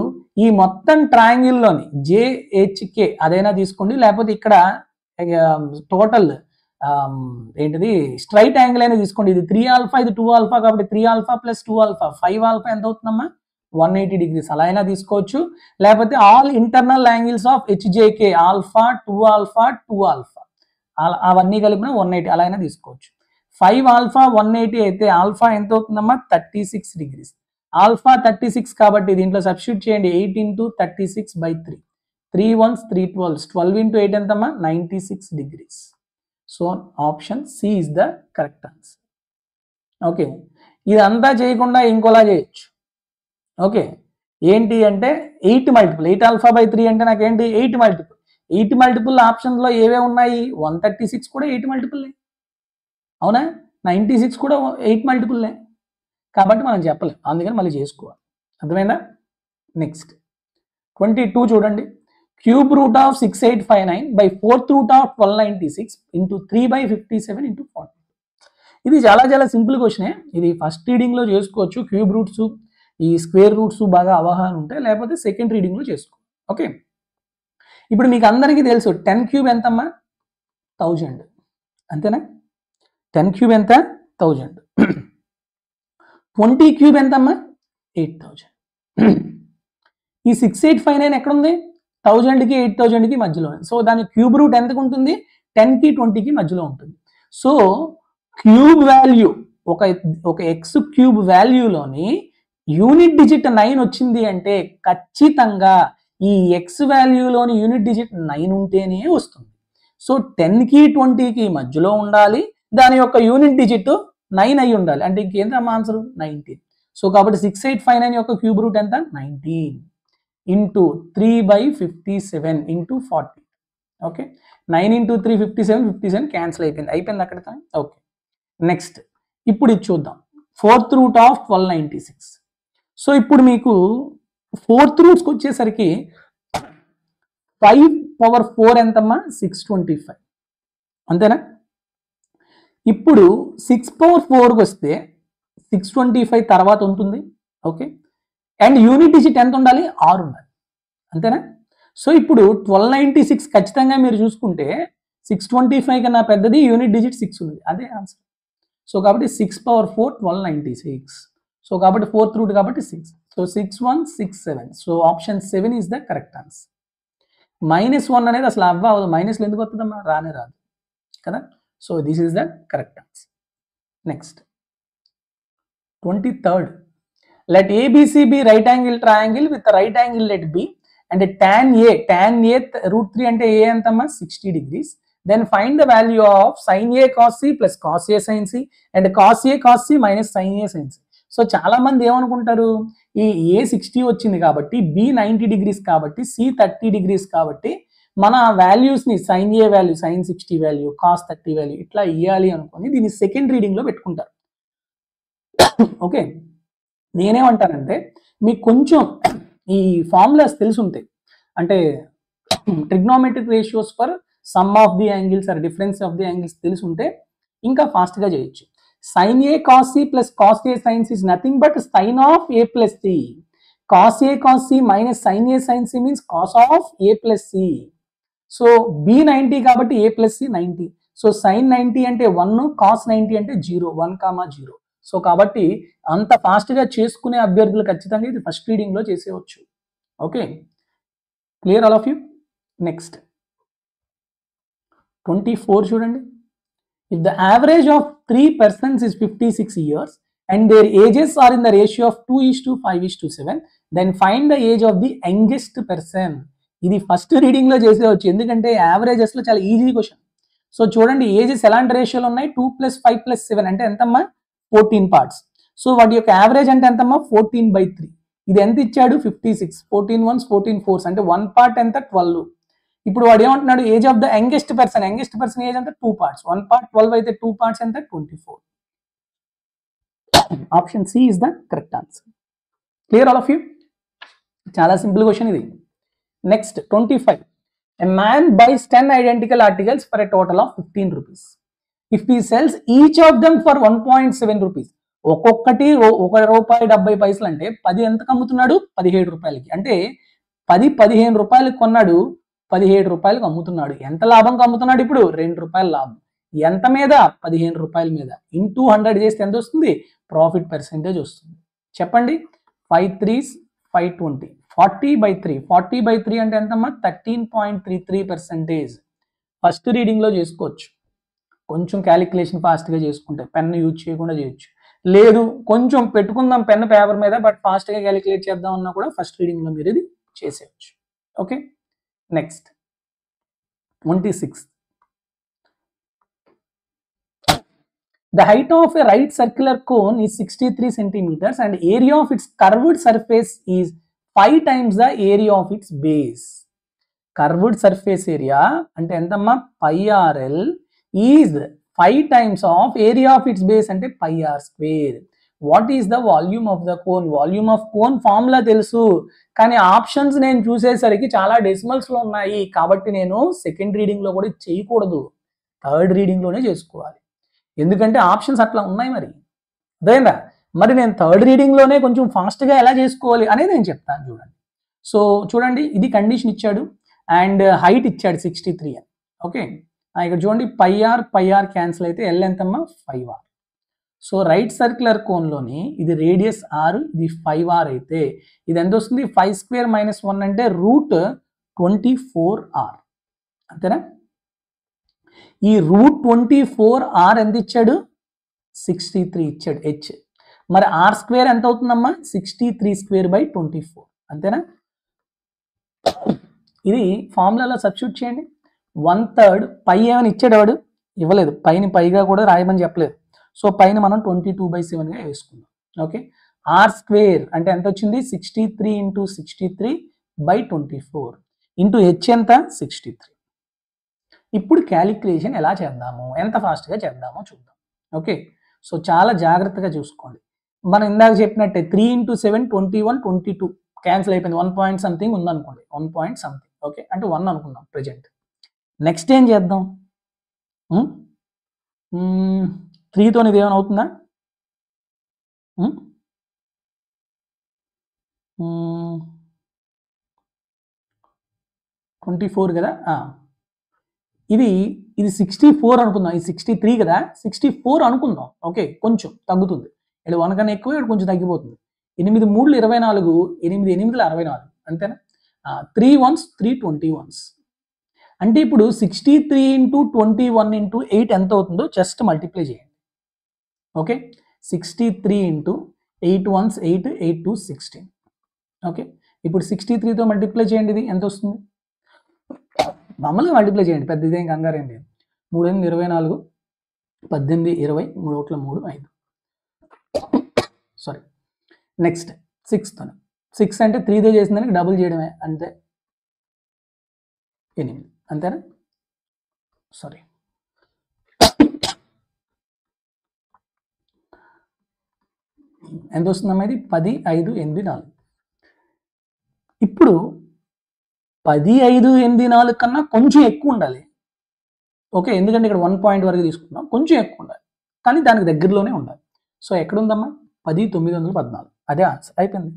ఈ మొత్తం ట్రయాంగిల్లోని జేహెచ్కే అదైనా తీసుకోండి, లేకపోతే ఇక్కడ టోటల్ ఏంటిది స్ట్రైట్ యాంగిల్ అయినా తీసుకోండి. ఇది 3 ఆల్ఫా ఇది 2 ఆల్ఫా కాబట్టి 3 ఆల్ఫా ప్లస్ 2 ఆల్ఫా 5 ఆల్ఫా ఎంత అవుతుందమ్మా? 180 degrees అలా అయినా తీసుకోవచ్చు, లేకపోతే all internal angles of HJK alpha 2 alpha 2 alpha అవన్నీ కలిపిన 180 అలా అయినా తీసుకోవచ్చు. 5 ఆల్ఫా 180 అయితే ఆల్ఫా ఎంత అవుతుందమ్మా 36 డిగ్రీస్. ఆల్ఫా 36 కాబట్టి దీంట్లో సబ్స్టిట్యూట్ చేయండి 8 into 36/3 3 1s 3 12s 12 into 8 ఎంతమ్మా 96 degrees. So option C is the correct answer. Okay, ఇదంతా చేయకుండా ఇంకోలా చేయొచ్చు. ఓకే, ఏంటి అంటే 8 మల్టిపుల్ 8 ఆల్ఫా బై 3 అంటే నాకేంటి 8 మల్టిపుల్ 8 మల్టిపుల్ ఆప్షన్లో ఏవే ఉన్నాయి 136 కూడా 8 మల్టిపుల్లే, అవునా 96 కూడా 8 మల్టిపుల్లే, కాబట్టి మనం చెప్పలేం, అందుకని మళ్ళీ చేసుకోవాలి. అర్థమైందా? నెక్స్ట్ 22 చూడండి. Cube root of 6859 by 4th root of 1296 into 3/57 into 40. ఇది చాలా చాలా సింపుల్ క్వశ్చనే. ఇది ఫస్ట్ రీడింగ్లో చేసుకోవచ్చు. క్యూబ్ రూట్స్ ఈ స్క్వేర్ రూట్స్ బాగా అవగాహన ఉంటాయి, లేకపోతే సెకండ్ రీడింగ్లో చేసుకో. ఓకే, ఇప్పుడు మీకు అందరికీ తెలుసు 10 క్యూబ్ ఎంతమ్మా 1000, అంతేనా? 10 క్యూబ్ ఎంత 1000. 20 క్యూబ్ ఎంతమ్మా 8000. ఈ 6859 ఎక్కడుంది 1000కి 8000కి మధ్యలో. సో దాని క్యూబ్ రూట్ ఎంతకు ఉంటుంది 10కి 20కి మధ్యలో ఉంటుంది. సో క్యూబ్ వాల్యూ ఒక ఎక్స్ క్యూబ్ వాల్యూలోని యూనిట్ డిజిట్ 9 వచ్చింది అంటే ఖచ్చితంగా ఈ ఎక్స్ వాల్యూలోని యూనిట్ డిజిట్ 9 ఉంటేనే వస్తుంది. సో 10కి 20కి మధ్యలో ఉండాలి, దాని యొక్క యూనిట్ డిజిట్ 9 అయి ఉండాలి, అంటే ఇంకేంటమ్మా ఆన్సర్ 19. సో కాబట్టి 6859 యొక్క క్యూబ్ రూట్ ఎంత 19 into 3/57 into 40. Okay, 9 into 3 57 cancel అయిపోయింది అక్కడ. ఓకే, నెక్స్ట్ ఇప్పుడు ఇది చూద్దాం 4th రూట్ ఆఫ్ 1296. సో ఇప్పుడు మీకు 4th రూట్స్కి వచ్చేసరికి 5/4 ఎంతమ్మా 625, అంతేనా? ఇప్పుడు 6/4కి వస్తే 625 తర్వాత ఉంటుంది. ఓకే, అండ్ యూనిట్ డిజిట్ ఎంత ఉండాలి 6 ఉండాలి, అంతేనా? సో ఇప్పుడు 1296 ఖచ్చితంగా మీరు చూసుకుంటే 625 కన్నా పెద్దది, యూనిట్ డిజిట్ 6 ఉంది, అదే ఆన్సర్. సో కాబట్టి 6/4 1296. సో కాబట్టి 4th రూట్ కాబట్టి 6. So 6167. So option 7 is the correct answer. -1 అనేది అసలు అవ్వదు, మైనస్లో ఎందుకు వస్తుందమ్మా రానే రాదు కదా. So this is the correct answer. Next 23rd. Let ABC be right angle triangle with the right angle let B and tan A √3 అంటే A ఎంతమ్మా 60 degrees. Then find the value of sin A cos C plus cos A sin C and cos A cos C minus sin A sin C. So చాలా మంది ఏమనుకుంటారు, ఈ A 60 వచ్చింది కాబట్టి B 90 degrees కాబట్టి C 30 degrees కాబట్టి మన వాల్యూస్ని sin A value sin 60 value cos 30 value ఇట్లా ఇవ్వాలి అనుకొని దీన్ని సెకండ్ రీడింగ్లో పెట్టుకుంటారు. ఓకే, నేనేమంటానంటే మీకు కొంచెం ఈ ఫార్ములాస్ తెలిసి ఉంటాయి, అంటే trigonometric ratios for sum of the angles or difference of the angles తెలిసి ఉంటే ఇంకా ఫాస్ట్గా చేయొచ్చు. sin A cos C plus cos A sin C is nothing but sin of A plus C. Cos A cos C minus sin A sin C means cos of A plus C. So B 90 కాబట్టి A plus C 90. So sin 90 అంటే 1, cos 90 అంటే 0, 1,0. So కాబట్టి అంత ఫాస్ట్గా చేసుకునే అభ్యర్థులు ఖచ్చితంగా ఇది ఫస్ట్ రీడింగ్లో చేసేవచ్చు. Okay, clear all of you. Next 24 చూడండి. If the average of 3 persons is 56 years and their ages are in the ratio of 2:5:7, then find the age of the youngest person. ఇది ఫస్ట్ రీడింగ్లో చేసేవచ్చు, ఎందుకంటే యావరేజెస్లో చాలా easy question. So చూడండి ages ఎలాంటి రేషియోలు ఉన్నాయి 2 + 5 + 7 అంటే ఎంతమ్మా 14 parts. సో వాటి యొక్క యావరేజ్ అంటే ఎంతమ్మా 14/3. ఇది ఎంత ఇచ్చాడు 56, 14 1s 14 4s అంటే 1 part ఎంత 12. ఇప్పుడు వాడు ఏమంటున్నాడు age of the youngest person age ఎంత 2 parts. 1 part 12 అయితే 2 parts ఎంత 24. Option C is the correct answer. Clear all of you. చాలా సింపుల్ క్వశ్చన్ ఇది. Next 25. A man buys 10 identical articles for a total of 15 rupees. If he sells each of them for 1.7 rupees, ఒక్కొక్కటి ₹1.70 అంటే 10 ఎంతకు అమ్ముతున్నాడు 17 రూపాయలకి. అంటే 15 రూపాయలకి కొన్నాడు 17 రూపాయలకు అమ్ముతున్నాడు. ఎంత లాభంగా అమ్ముతున్నాడు ఇప్పుడు 2 రూపాయల లాభం. ఎంత మీద 15 రూపాయల మీద. ఇంటూ 100 చేస్తే ఎంత వస్తుంది ప్రాఫిట్ పర్సెంటేజ్ వస్తుంది. చెప్పండి 5 3s 520. 40/3. 40/3 అంటే ఎంతమ్మా? 13.33%. ఫస్ట్ రీడింగ్లో చేసుకోవచ్చు. కొంచెం క్యాలిక్యులేషన్ ఫాస్ట్గా చేసుకుంటే పెన్ను యూజ్ చేయకుండా చేయొచ్చు. లేదు కొంచెం పెట్టుకుందాం పెన్ను పేపర్ మీద బట్ ఫాస్ట్గా క్యాలిక్యులేట్ చేద్దాం అన్నా కూడా ఫస్ట్ రీడింగ్లో మీరు ఇది చేసేయచ్చు. Okay, next 26. The height of a right circular cone is 63 centimeters and area of its curved surface is 5 times the area of its base. Curved surface area ante entamma pi rl is 5 times of area of its base ante pi r square. What is the volume of the cone? Volume of cone formula telusu కానీ options నేను చూసేసరికి చాలా decimals లో ఉన్నాయి కాబట్టి నేను second reading లో కూడా చేయకూడదు, థర్డ్ రీడింగ్ లోనే చేసుకోవాలి. ఎందుకంటే ఆప్షన్స్ అట్లా ఉన్నాయి. మరి అదేనా, మరి నేను థర్డ్ రీడింగ్ లోనే కొంచెం ఫాస్ట్ గా ఎలా చేసుకోవాలి అనేది నేను చెప్తాను చూడండి. సో చూడండి, ఇది కండిషన్ ఇచ్చాడు అండ్ హైట్ ఇచ్చాడు 63 అని. ఓకే, ఇక్కడ చూడండి పై ఆర్ క్యాన్సిల్ అయితే ఎల్ ఎంతమ్మా 5r. సో రైట్ సర్క్యులర్ కోన్లోని ఇది రేడియస్ r, ఇది 5r అయితే ఇది ఎంత వస్తుంది? 5² - 1 అంటే √24r. అంతేనా? ఈ √24r ఎంత ఇచ్చాడు? 63 ఇచ్చాడు h. మరి r² ఎంత అవుతుందమ్మా? 63² / 24. అంతేనా? ఇది ఫార్ములాలో సబ్స్టిట్యూట్ చేయండి. 1/3 పై ఏమని ఇచ్చాడు వాడు? ఇవ్వలేదు. పైని పైగా కూడా రాయమని చెప్పలేదు. సో పైన మనం 22/7గా వేసుకుందాం. ఓకే, r² అంటే ఎంత వచ్చింది? 63 × 63/24 ఇంటూ h ఎంత? 63. ఇప్పుడు క్యాలిక్యులేషన్ ఎలా చేద్దాము, ఎంత ఫాస్ట్గా చేద్దామో చూద్దాం. ఓకే, సో చాలా జాగ్రత్తగా చూసుకోండి. మనం ఇందాక చెప్పినట్టే 3 × 7 21, 22 క్యాన్సిల్ అయిపోయింది. 1 పాయింట్ సంథింగ్ ఉందనుకోండి, 1 పాయింట్ సంథింగ్. ఓకే, అంటే 1 అనుకుందాం ప్రజెంట్. నెక్స్ట్ ఏం చేద్దాం? 3తో ఇది ఏమైనా అవుతుందా? 24 కదా. ఇది 64 అనుకుందాం. ఇది 63 కదా, 64 అనుకుందాం. ఓకే, కొంచెం తగ్గుతుంది. ఇక్కడ 1 కన్నా ఎక్కువ, ఇక్కడ కొంచెం తగ్గిపోతుంది. 8 3 24, 8 8 64. అంతేనా? 3 1s 3 21s. అంటే ఇప్పుడు 63 × 21 × 8 ఎంత అవుతుందో జస్ట్ మల్టిప్లై చేయండి. Okay, 63 × 8 1s 8, 8 2 16. ఓకే, ఇప్పుడు 63తో మల్టిప్లై చేయండి. ఇది ఎంత వస్తుంది? మామూలుగా మల్టిప్లై చేయండి, పెద్ద ఇదేం కంగారు ఏం లేదు. 3 8 24, 18 20, 3 1 3 5. Sorry, next 6తో. 6 అంటే 3తో చేసిందానికి డబుల్ చేయడమే, అంతే 8. అంతేనా? సారీ, ఎంత వస్తుందమ్మా? ఇది 10 5 8 4. ఇప్పుడు 10 5 8 4 కన్నా కొంచెం ఎక్కువ ఉండాలి. ఓకే, ఎందుకంటే ఇక్కడ 1 పాయింట్ వరకు తీసుకున్నాం, కొంచెం ఎక్కువ ఉండాలి కానీ దానికి దగ్గరలోనే ఉండాలి. సో ఎక్కడ ఉందమ్మా? 10 914. అదే ఆన్సర్. అయిపోయింది.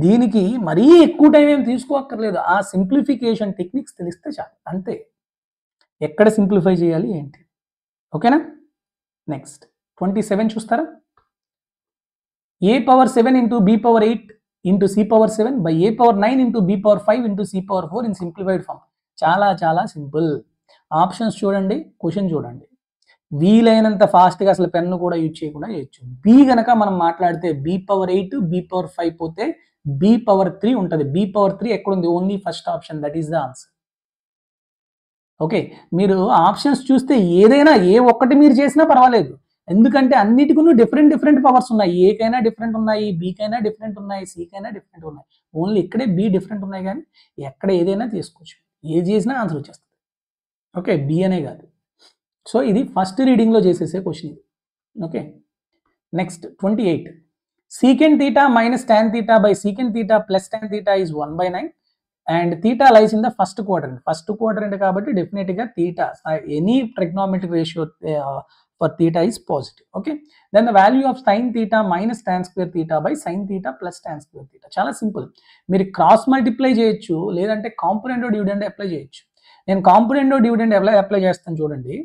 దీనికి మరీ ఎక్కువ టైం ఏం తీసుకోక్కర్లేదు. ఆ సింప్లిఫికేషన్ టెక్నిక్స్ తెలిస్తే చాలు, అంతే. ఎక్కడ సింప్లిఫై చేయాలి ఏంటి. ఓకేనా? నెక్స్ట్ 27 చూస్తారా? a⁴ into b⁴8 into c⁴7 by a⁴9 into b⁴5 into c⁴4 in simplified form. చాలా చాలా సింపుల్. ఆప్షన్స్ చూడండి, క్వశ్చన్ చూడండి. వీలైనంత ఫాస్ట్గా అసలు పెన్ను కూడా యూజ్ చేయకుండా చేయొచ్చు. బి గనక మనం మాట్లాడితే b⁴8 b⁴5 పోతే b⁴3 ఉంటుంది. b⁴3 ఎక్కడుంది? Only first option, that is the answer. Okay, మీరు ఆప్షన్స్ చూస్తే ఏదైనా ఏ ఒక్కటి మీరు చేసినా పర్వాలేదు, ఎందుకంటే అన్నిటికీ డిఫరెంట్ పవర్స్ ఉన్నాయి. ఏకైనా డిఫరెంట్ ఉన్నాయి, బీకైనా డిఫరెంట్ ఉన్నాయి, సికైనా డిఫరెంట్ ఉన్నాయి. ఓన్లీ ఇక్కడే బి డిఫరెంట్ ఉన్నాయి కానీ ఎక్కడ ఏదైనా తీసుకోవచ్చు, ఏది చేసినా ఆన్సర్ వచ్చేస్తుంది. ఓకే, బి అనే కాదు. సో ఇది ఫస్ట్ రీడింగ్లో చేసేసే క్వశ్చన్ ఇది. Okay, next 28. secant theta minus tan theta by secant theta plus tan theta is 1/9 and theta lies in the first quadrant. First quadrant కాబట్టి డెఫినెట్గా theta, any trigonometric ratio for theta is positive. Okay, then the value of sin theta minus tan square theta by sin theta plus tan square theta. చాలా simple. మీరు cross multiply చేయొచ్చు, లేదంటే component dividend apply చేయొచ్చు. నేను component dividend apply చేస్తాను చూడండి.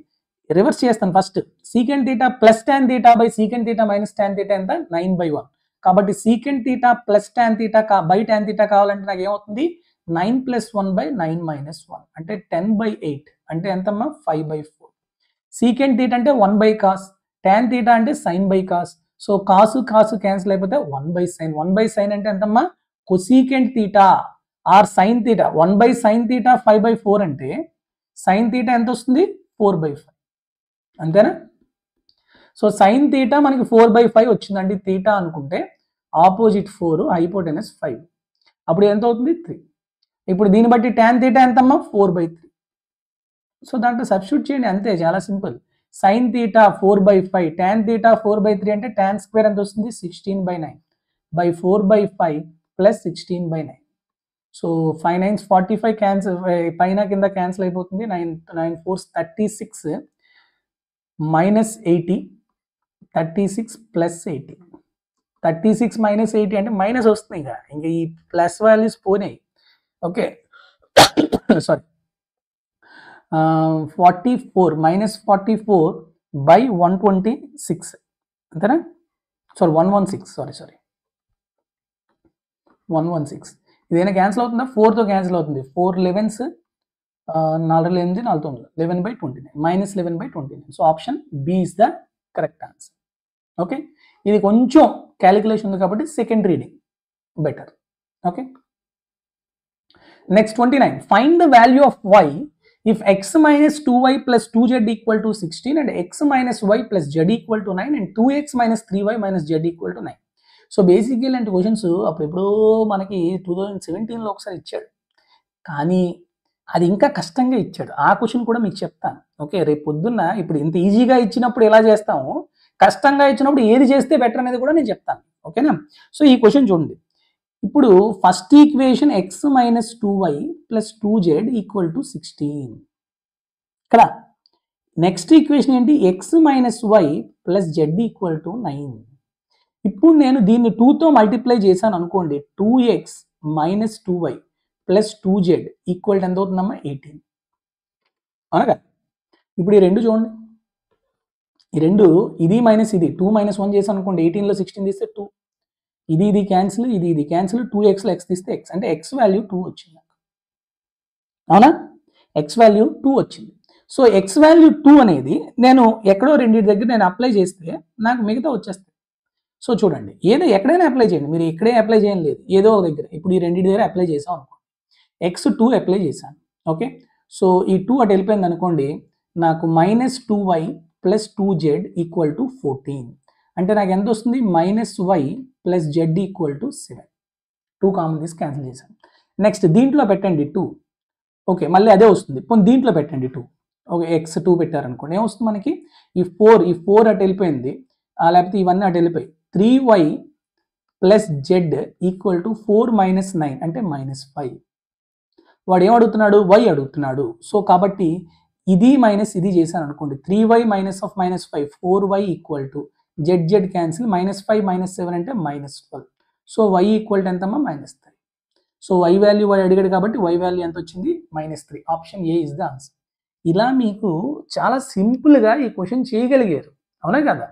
Reverse చేస్తాను. First secant theta plus tan theta by secant theta minus tan theta ఎంత? 9/1. కాబట్టి secant theta plus tan theta by tan theta కావాలంటే నాకు ఏమవుతుంది 9 + 1/9 - 1 అంటే 10/8 అంటే ఎంతమ్మా 5/4. సీకెంట్ తీటా అంటే 1/cos, tan తీటా అంటే sin/cos. సో కాసు క్యాన్సిల్ అయిపోతే 1/sin. 1/sin అంటే ఎంతమ్మా cosecant theta or sin theta 1/sin theta 5/4 అంటే sin తీటా ఎంత వస్తుంది 4/5 అంతేనా. సో sin తీటా మనకి 4/5 వచ్చిందండి తీటా అనుకుంటే ఆపోజిట్ 4 హైపోటెనస్ 5 అప్పుడు ఎంత అవుతుంది 3. ఇప్పుడు దీన్ని బట్టి tan తీటా ఎంతమ్మా 4/3. సో దాంట్లో సబ్స్టిట్యూట్ చేయండి అంతే, చాలా simple. sin theta 4/5 tan theta 4/3 అంటే tan స్క్వేర్ ఎంత వస్తుంది 16/9 by 4/5 plus 16/9. So 5 9s 45 cancel, పైన కింద క్యాన్సిల్ అయిపోతుంది. 9 4s 36 మైనస్ 80 36 ప్లస్ 80 36 మైనస్ 80 అంటే మైనస్ వస్తుంది. ఇంకా ఈ ప్లస్ వాల్యూస్ పోయినాయి. ఓకే సారీ 44 మైనస్ 44 బై 126 అంతేనా. సారీ 116 సారీ 116 ఇదేనా క్యాన్సిల్ అవుతుందా 4తో క్యాన్సిల్ అవుతుంది. 4 11s 4 8 4 9 11/29 minus 11/29. So option B is the correct answer. Okay ఇది కొంచెం క్యాలిక్యులేషన్ ఉంది కాబట్టి second reading better. Okay next 29 find the value of y if x minus 2y plus 2z equal to 16 and x minus y plus z equal to 9 and 2x minus 3y minus z equal to 9. So బేసిక్గా ఇలాంటి questions అప్పుడెప్పుడో మనకి 2017లో ఒకసారి ఇచ్చాడు, కానీ అది ఇంకా కష్టంగా ఇచ్చాడు. ఆ క్వశ్చన్ కూడా మీకు చెప్తాను. ఓకే రేపు పొద్దున్న ఇప్పుడు ఇంత ఈజీగా ఇచ్చినప్పుడు ఎలా చేస్తాము, కష్టంగా ఇచ్చినప్పుడు ఏది చేస్తే బెటర్ అనేది కూడా నేను చెప్తాను. ఓకేనా. సో ఈ క్వశ్చన్ చూడండి. ఇప్పుడు first equation x minus 2y plus 2z equal to 16 కదా. నెక్స్ట్ ఈక్వేషన్ ఏంటి x minus y plus z equal to 9. ఇప్పుడు నేను దీన్ని 2తో మల్టిప్లై చేశాను అనుకోండి. 2x minus 2y plus 2z equal ఎంత అవుతుందమ్మా 18 అనగా. ఇప్పుడు ఈ రెండు చూడండి, ఈ రెండు ఇది మైనస్ ఇది 2 - 1 చేశాను అనుకోండి. 18లో 16 తీస్తే 2, ఇది క్యాన్సిల్, ఇది క్యాన్సిల్. 2xలో x తీస్తే x అంటే x వాల్యూ 2 వచ్చింది. అవునా, x వాల్యూ 2 వచ్చింది. సో x వాల్యూ 2 అనేది నేను ఎక్కడో రెండింటి దగ్గర నేను అప్లై చేస్తే నాకు మిగతా వచ్చేస్తుంది. సో చూడండి, ఎక్కడైనా అప్లై చేయండి, మీరు ఇక్కడే అప్లై చేయడం లేదు, ఏదో ఒక దగ్గర. ఇప్పుడు ఈ రెండింటి దగ్గర అప్లై చేసాం అనుకోండి. x2 అప్లై చేశాను. ఓకే సో ఈ 2 అటు వెళ్ళిపోయింది అనుకోండి. నాకు minus 2y plus 2z equal to 14 అంటే నాకు ఎంత వస్తుంది minus y plus z equal to 7. 2 common తీసి క్యాన్సిల్ చేశాను. నెక్స్ట్ దీంట్లో పెట్టండి 2. ఓకే మళ్ళీ అదే వస్తుంది. పోనీ దీంట్లో పెట్టండి 2. ఓకే x2 పెట్టారనుకోండి, ఏమొస్తుంది మనకి ఈ 4 అటు వెళ్ళిపోయింది, లేకపోతే ఇవన్నీ అటు వెళ్ళిపోయి 3y plus z equal to 4 - 9 అంటే -5. వాడు ఏం అడుగుతున్నాడు, y అడుగుతున్నాడు. సో కాబట్టి ఇది మైనస్ ఇది చేశాను అనుకోండి. 3y minus of -5 4y equal to z cancel -5 - 7 అంటే -12. సో y ఈక్వల్ టు ఎంతమ్మా -3. సో y వాల్యూ వాడు అడిగాడు కాబట్టి y వాల్యూ ఎంత వచ్చింది -3. Option A is the answer. ఇలా మీకు చాలా సింపుల్గా ఈ క్వశ్చన్ చేయగలిగారు, అవునా కదా.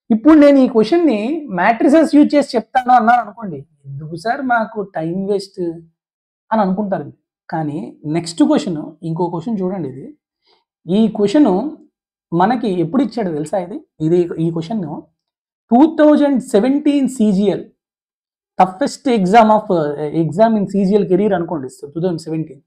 ఇప్పుడు నేను ఈ క్వశ్చన్ని మ్యాట్రిసెస్ యూజ్ చేసి చెప్తాను అన్నాను అనుకోండి, ఎందుకు సార్ మాకు టైం వేస్ట్ అని అనుకుంటారు. కానీ నెక్స్ట్ క్వశ్చన్, ఇంకో క్వశ్చన్ చూడండి. ఈ క్వశ్చన్ మనకి ఎప్పుడు ఇచ్చాడు తెలుసా. ఈ question 2017 CGL toughest exam in CGL career అనుకోండి. 2017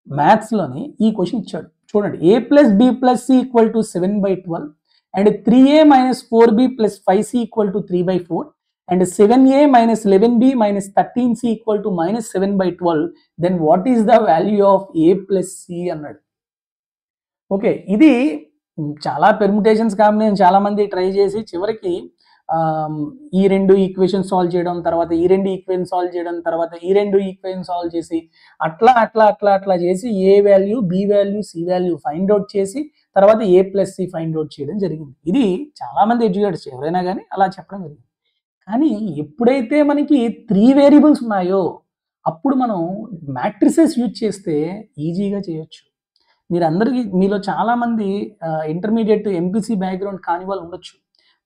మ్యాథ్స్లోని ఈ క్వశ్చన్ ఇచ్చాడు. చూడండి, a plus b plus c equal to 7/12 and 3a minus 4b plus 5c equal to 3/4 and 7a minus 11b minus 13c equal to -7/12. Then what is the value of a plus c అన్నాడు. Okay ఇది చాలా permutations combination చాలా మంది try చేసి చివరికి ఈ రెండు equation solve చేయడం, తర్వాత ఈ రెండు ఈక్వేషన్ సాల్వ్ చేయడం, తర్వాత ఈ రెండు ఈక్వేషన్ సాల్వ్ చేసి అట్లా చేసి A value B value C value find out చేసి తర్వాత a plus C find out చేయడం జరిగింది. ఇది చాలా మంది ఎడ్యుకేటర్స్ ఎవరైనా కానీ అలా చెప్పడం జరిగింది. కానీ ఎప్పుడైతే మనకి 3 వేరియబుల్స్ ఉన్నాయో అప్పుడు మనం మ్యాట్రిసెస్ యూజ్ చేస్తే ఈజీగా చేయొచ్చు. మీలో చాలామంది ఇంటర్మీడియట్ MPC బ్యాక్గ్రౌండ్ కాని వాళ్ళు ఉండొచ్చు.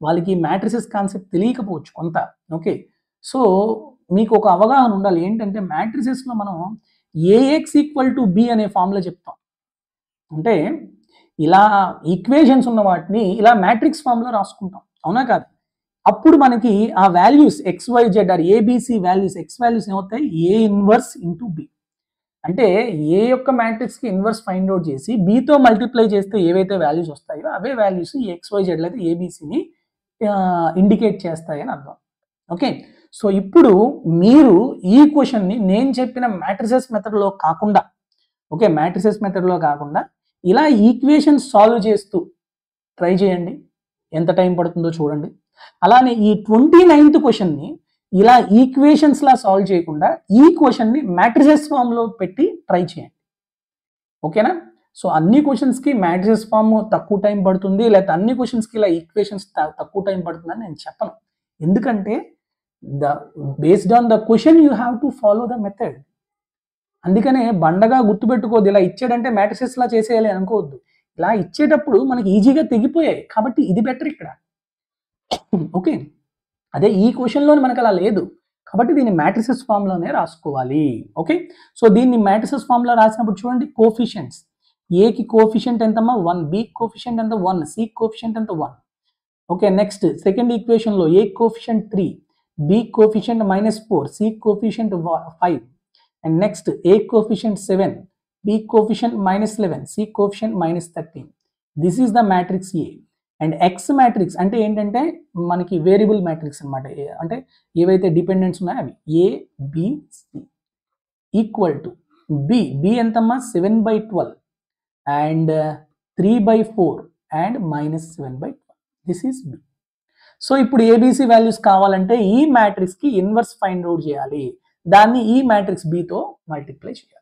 వాళ్ళకి మ్యాట్రిసెస్ కాన్సెప్ట్ తెలియకపోవచ్చు కొంత. ఓకే. సో మీకు ఒక అవగాహన ఉండాలి. ఏంటంటే మ్యాట్రిసెస్లో మనం ఏఎక్స్ ఈక్వల్ టు బి అనే ఫార్ములా చెప్తాం. అంటే ఇలా ఈక్వేషన్స్ ఉన్న వాటిని ఇలా మ్యాట్రిక్స్ ఫామ్లో రాసుకుంటాం, అవునా కాదు? అప్పుడు మనకి ఆ values XYZ or ABC values, X values ఏమవుతాయి? A inverse into B. అంటే ఏ యొక్క మ్యాట్రిక్స్కి ఇన్వర్స్ ఫైండ్ అవుట్ చేసి బితో మల్టిప్లై చేస్తే ఏవైతే వాల్యూస్ వస్తాయో అవే వాల్యూస్ XYZ అయితే ఏబిసిని ఇండికేట్ చేస్తాయని అర్థం. ఓకే. సో ఇప్పుడు మీరు ఈ క్వశ్చన్ని నేను చెప్పిన మ్యాట్రిసెస్ మెథడ్లో కాకుండా, ఓకే, మ్యాట్రిసెస్ మెథడ్లో కాకుండా ఇలా ఈక్వేషన్స్ సాల్వ్ చేస్తూ ట్రై చేయండి. ఎంత టైం పడుతుందో చూడండి. అలానే ఈ 29th క్వశ్చన్ని ఇలా ఈక్వేషన్స్ లా సాల్వ్ చేయకుండా ఈ క్వశ్చన్ని మ్యాట్రిసెస్ ఫామ్లో పెట్టి ట్రై చేయండి. ఓకేనా? సో అన్ని క్వశ్చన్స్కి మ్యాట్రిసెస్ ఫామ్ తక్కువ టైం పడుతుంది, లేకపోతే అన్ని క్వశ్చన్స్కి ఇలా ఈక్వేషన్స్ తక్కువ టైం పడుతుందని నేను చెప్పను. ఎందుకంటే based on the question you have to follow the method. అందుకనే బండగా గుర్తుపెట్టుకోవద్దు, ఇలా ఇచ్చాడంటే మ్యాట్రిసెస్ లా చేసేయాలి అనుకోవద్దు. ఇలా ఇచ్చేటప్పుడు మనకి ఈజీగా తెగిపోయాయి కాబట్టి ఇది బెటర్ ఇక్కడ. ఓకే. అదే ఈ క్వశ్చన్లోని మనకు అలా లేదు కాబట్టి దీన్ని మ్యాట్రిసెస్ ఫామ్లోనే రాసుకోవాలి. ఓకే. సో దీన్ని మ్యాట్రిసెస్ ఫామ్లో రాసినప్పుడు చూడండి, కోఫిషియంట్స్. ఏకి కోఫిషియంట్ ఎంతమ్మా? 1, బి కోఫిషియంట్ ఎంత? 1, సి కోఫిషియంట్ ఎంత? 1. ఓకే. నెక్స్ట్ సెకండ్ ఈక్వేషన్లో A coefficient 3, B coefficient -4, C coefficient 5. And next A coefficient 7, B coefficient -11, C coefficient -13. This is the matrix A. And X matrix అంటే ఏంటంటే మనకి variable matrix అనమాట. అంటే ఏవైతే dependents ఉన్నాయో అవి A B C equal to B. B ఎంతమ్మా? 7/12 and 3/4 and -7/12. This is B. So ఇప్పుడు ఏబిసి వాల్యూస్ కావాలంటే ఈ మ్యాట్రిక్స్కి ఇన్వర్స్ ఫైండ్ అవుట్ చేయాలి. దాన్ని ఈ మ్యాట్రిక్స్ బితో మల్టిప్లై చేయాలి.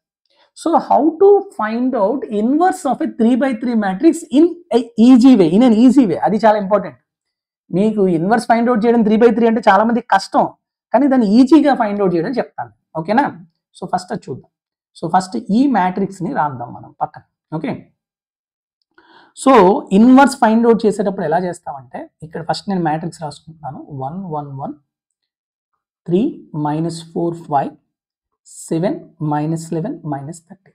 So how to find out inverse of a 3/3 matrix in easy way, in an easy way. అది చాలా ఇంపార్టెంట్. మీకు ఇన్వర్స్ ఫైండ్ అవుట్ చేయడం 3/3 అంటే చాలా మంది కష్టం, కానీ దాన్ని ఈజీగా ఫైండ్ అవుట్ చేయడం చెప్తాను. ఓకేనా? సో ఫస్ట్ అది చూద్దాం. సో ఫస్ట్ ఈ మ్యాట్రిక్స్ని రాద్దాం మనం పక్కన. Okay. So inverse find out చేసేటప్పుడు ఎలా చేస్తామంటే ఇక్కడ ఫస్ట్ నేను మ్యాట్రిక్స్ రాసుకుంటున్నాను. 1 1 1 3 -4 5 7 -11 -30.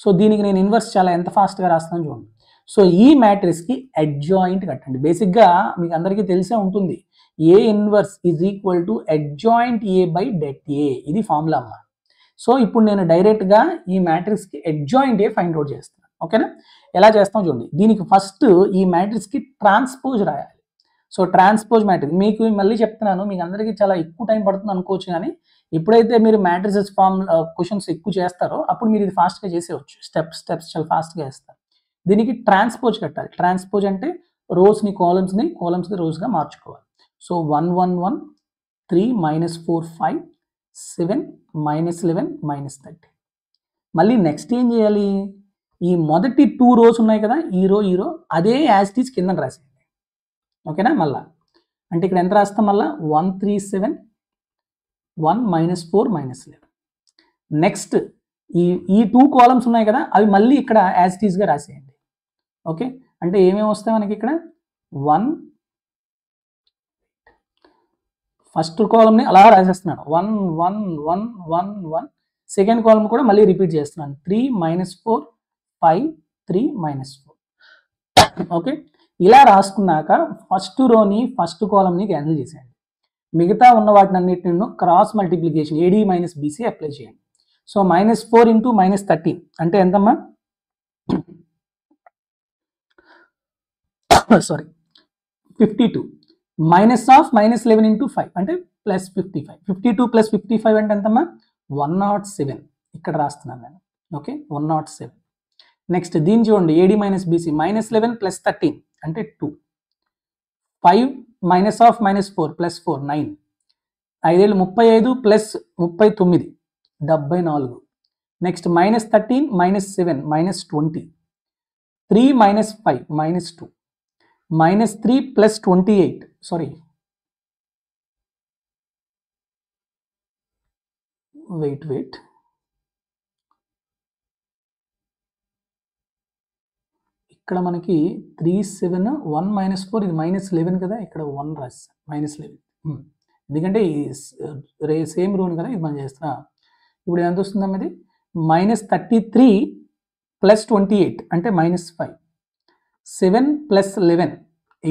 సో దీనికి నేను ఇన్వర్స్ చాలా ఎంత ఫాస్ట్గా రాస్తాను చూడండి. సో ఈ మ్యాట్రిక్స్కి అడ్జాయింట్ కట్టండి. బేసిక్గా మీకు అందరికీ తెలిసే ఉంటుంది, ఏ inverse is equal to adjoint A by det A. ఇది ఫార్ములా అమ్మా. సో ఇప్పుడు నేను డైరెక్ట్గా ఈ మ్యాట్రిక్స్కి అడ్జాయింట్ ఏ ఫైండ్ అవుట్ చేస్తాను. ఓకేనా? ఎలా చేస్తాం చూడండి. దీనికి ఫస్ట్ ఈ మ్యాట్రిక్స్కి ట్రాన్స్పోజ్ రాయాలి. సో ట్రాన్స్పోజ్ మ్యాట్రిక్స్ మీకు మళ్ళీ చెప్తున్నాను, మీకు అందరికీ చాలా ఎక్కువ టైం పడుతుంది అనుకోవచ్చు, కానీ ఎప్పుడైతే మీరు మ్యాట్రిసెస్ ఫామ్ క్వశ్చన్స్ ఎక్కువ చేస్తారో అప్పుడు మీరు ఇది ఫాస్ట్గా చేసేవచ్చు. స్టెప్స్ చాలా ఫాస్ట్గా వేస్తారు. దీనికి ట్రాన్స్పోజ్ కట్టాలి. ట్రాన్స్పోజ్ అంటే రోస్ని కాలమ్స్ని, కాలమ్స్ని రోస్గా మార్చుకోవాలి. సో 1 1 1 3 -4 5 7 -11 -30. మళ్ళీ నెక్స్ట్ ఏం చేయాలి? ఈ మొదటి 2 రోస్ ఉన్నాయి కదా, ఈ రో అదే యాజ్ ఇట్ ఈజ్ కింద రాసేయండి. ఓకేనా? మళ్ళా అంటే ఇక్కడ ఎంత రాస్తాం? మళ్ళీ 1 3 7 1 -4 -11. నెక్స్ట్ ఈ 2 కాలమ్స్ ఉన్నాయి కదా, అవి మళ్ళీ ఇక్కడ యాజ్ ఇట్ ఈజ్గా రాసేయండి. ఓకే. అంటే ఏమేమి వస్తాయి మనకి ఇక్కడ? 1 ఫస్ట్ కాలమ్ని అలా రాసేస్తున్నాను, 1 1 1 1 1. సెకండ్ కాలమ్ కూడా మళ్ళీ రిపీట్ చేస్తున్నాను, 3 -4 5 3 -4. ఓకే. ఇలా రాసుకున్నాక ఫస్ట్ రోని ఫస్ట్ కాలమ్ని క్యాన్సిల్ చేసేయండి. మిగతా ఉన్న వాటిని అన్నిటిని cross multiplication AD - BC apply చేయండి. సో -4 ఇంటూ -13 అంటే ఎంతమ్మా? సారీ 52. -11 ఇంటూ 5 అంటే +55. 52 + 55 అంటే ఎంతమ్మా? 107. ఇక్కడ రాస్తున్నాను నేను. ఓకే, 107. నెక్స్ట్ దీన్ని చూడండి, ఏడి - బీసీ -11 + 13 అంటే 2. 5 -4 + 4 9. 5 35 + 39 74. నెక్స్ట్ -13 -7 -20. 3 - 5 -2. -3 + 28. సారీ, వెయిట్ ఇక్కడ మనకి 3 7 1 -4 ఇది -11 కదా, ఇక్కడ 1 రాస్తా -11 ఎందుకంటే సేమ్ రూల్ కదా ఇది మనం చేస్తున్నా. ఇప్పుడు ఎంత వస్తుందమ్మా ఇది -33 + 28 అంటే -5, 7 + 11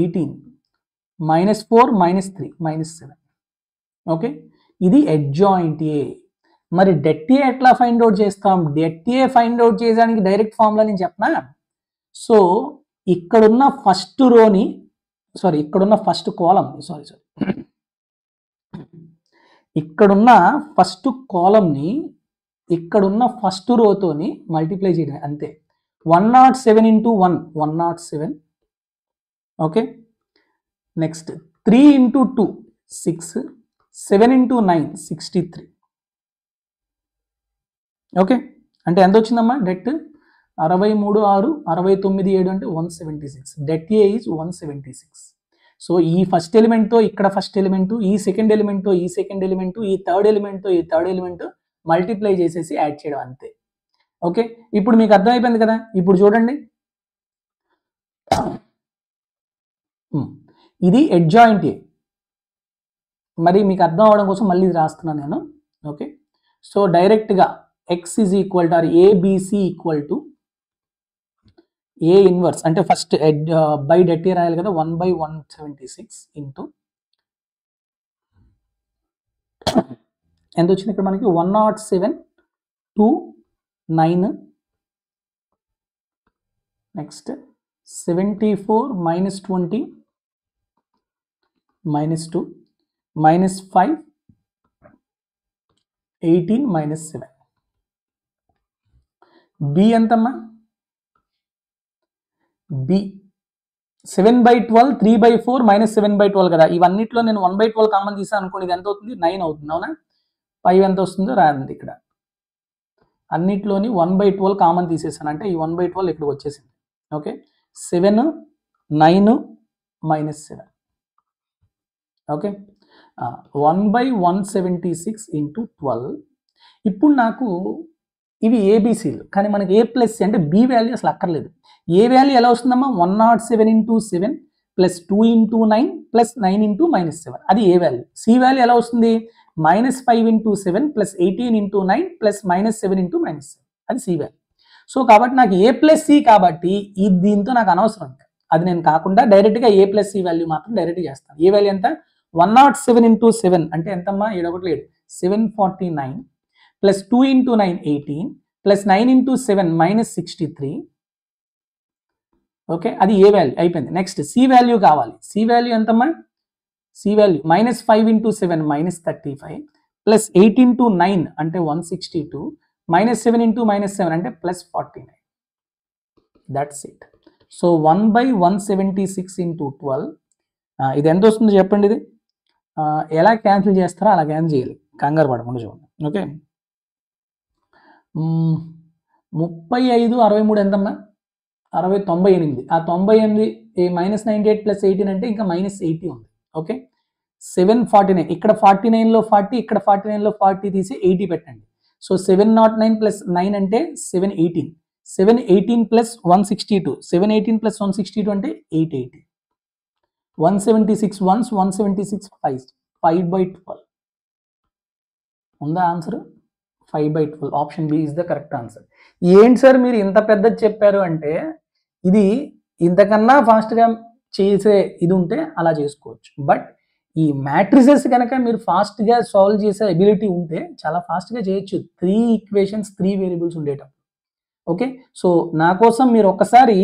18, -4 -3 -7. ఓకే, ఇది అడ్జాయింట్ ఏ. మరి డెట్ ఏ ఎట్లా ఫైండ్ అవుట్ చేస్తాం? డెట్ ఏ ఫైండ్ అవుట్ చేయడానికి డైరెక్ట్ ఫార్ములా నేను చెప్పనా. సో ఇక్కడున్న ఫస్ట్ రోని ఇక్కడున్న ఫస్ట్ కాలం ఇక్కడున్న ఫస్ట్ కాలంని ఇక్కడున్న ఫస్ట్ రోతోని మల్టిప్లై చేయడం అంతే. 107 × 1 107. Okay, next 3 × 2 6, 7 × 9 63. ఓకే, అంటే ఎంత వచ్చిందమ్మా డెట్? 63 6 69 7 అంటే 176. Det A is 176. సో ఈ ఫస్ట్ ఎలిమెంట్తో ఇక్కడ ఫస్ట్ ఎలిమెంట్, ఈ సెకండ్ ఎలిమెంట్తో ఈ సెకండ్ ఎలిమెంట్, ఈ థర్డ్ ఎలిమెంట్తో ఈ థర్డ్ ఎలిమెంట్ మల్టిప్లై చేసేసి యాడ్ చేయడం అంతే. ఓకే, ఇప్పుడు మీకు అర్థమైపోయింది కదా. ఇప్పుడు చూడండి, ఇది అడ్జాయింట్ ఏ. మరి మీకు అర్థం అవడం కోసం మళ్ళీ ఇది రాస్తున్నాను నేను. ఓకే, సో డైరెక్ట్గా x is equal to or ABC equal to A inverse అంటే ఫస్ట్ బై డెట్ ఏ రాయాలి కదా, 1/176 ఇంటూ ఎంత వచ్చింది ఇక్కడ మనకి 107 2 9, నెక్స్ట్ 74 -20 -2 -5 18 -7. బి ఎంతమ్మా? బి 7/12 3/4 -7/12 కదా. ఇవన్నిట్లో నేను 1/12 కామన్ తీసాను అనుకోండి, ఇది ఎంత అవుతుంది? 9 అవుతుంది. అవునా? 5 ఎంత వస్తుందో రాదండి ఇక్కడ. అన్నిట్లోని 1/12 కామన్ తీసేసాను అంటే ఈ 1/12 ఇక్కడికి వచ్చేసింది. ఓకే, 7 9 -7. ఓకే, 1/176 × 12. ఇప్పుడు నాకు ఇవి ఏబిసిలు, కానీ మనకి ఏ ప్లస్ అంటే బి వాల్యూ అసలు అక్కర్లేదు. ఏ వాల్యూ ఎలా వస్తుందమ్మా? 107 × 7 + 2 × 9 + 9 × -7 అది ఏ వాల్యూ. సి వాల్యూ ఎలా వస్తుంది? -5 × 7 + 18 × 9 + -7 × -7 అది సి వాల్యూ. సో కాబట్టి నాకు ఏ ప్లస్ సి కాబట్టి ఇది దీంతో నాకు అనవసరం. అది నేను కాకుండా డైరెక్ట్గా ఏ ప్లస్ సి వాల్యూ మాత్రం డైరెక్ట్ చేస్తాను. ఏ వాల్యూ ఎంత? 107 × 7 అంటే ఎంతమ్మా? 7 749 + 2 × 9 18 + 9 × 7 -63. ఓకే, అది ఏ వాల్యూ అయిపోయింది. నెక్స్ట్ సి వాల్యూ కావాలి. సి వాల్యూ ఎంతమ్మా? సి వాల్యూ -5 × 7 -35 + 8 × 9 అంటే 162 -7 × -7 అంటే +49. That's it. సో 1/176 × 12 ఇది ఎంత వస్తుందో చెప్పండి. ఇది ఎలా క్యాన్సిల్ చేస్తారో అలా క్యాన్సిల్ చేయాలి, కంగారు పడకుండా చూడండి. ఓకే, 35 63 ఎంతమ్మా? 98. ఆ 98 -98 + 18 అంటే ఇంకా -80 ఉంది. ఓకే, 749 ఇక్కడ 49లో 40 ఇక్కడ 49లో 40 తీసి 80 పెట్టండి. సో 709 + 9 అంటే 718. 718 + 162 718 + 162 అంటే 880. 176 ones 176 5 5/12 ఉందా answer? 5/12 option B is the correct answer. ఏంటి సార్ మీరు ఇంత పెద్దది చెప్పారు అంటే, ఇది ఇంతకన్నా ఫాస్ట్గా చేసే ఇది ఉంటే అలా చేసుకోవచ్చు. బట్ ఈ మ్యాట్రిసెస్ కనుక మీరు ఫాస్ట్గా సాల్వ్ చేసే ఎబిలిటీ ఉంటే చాలా ఫాస్ట్గా చేయొచ్చు. 3 ఈక్వేషన్స్ 3 వేరియబుల్స్ ఉండేటప్పుడు. ఓకే, సో నా కోసం మీరు ఒకసారి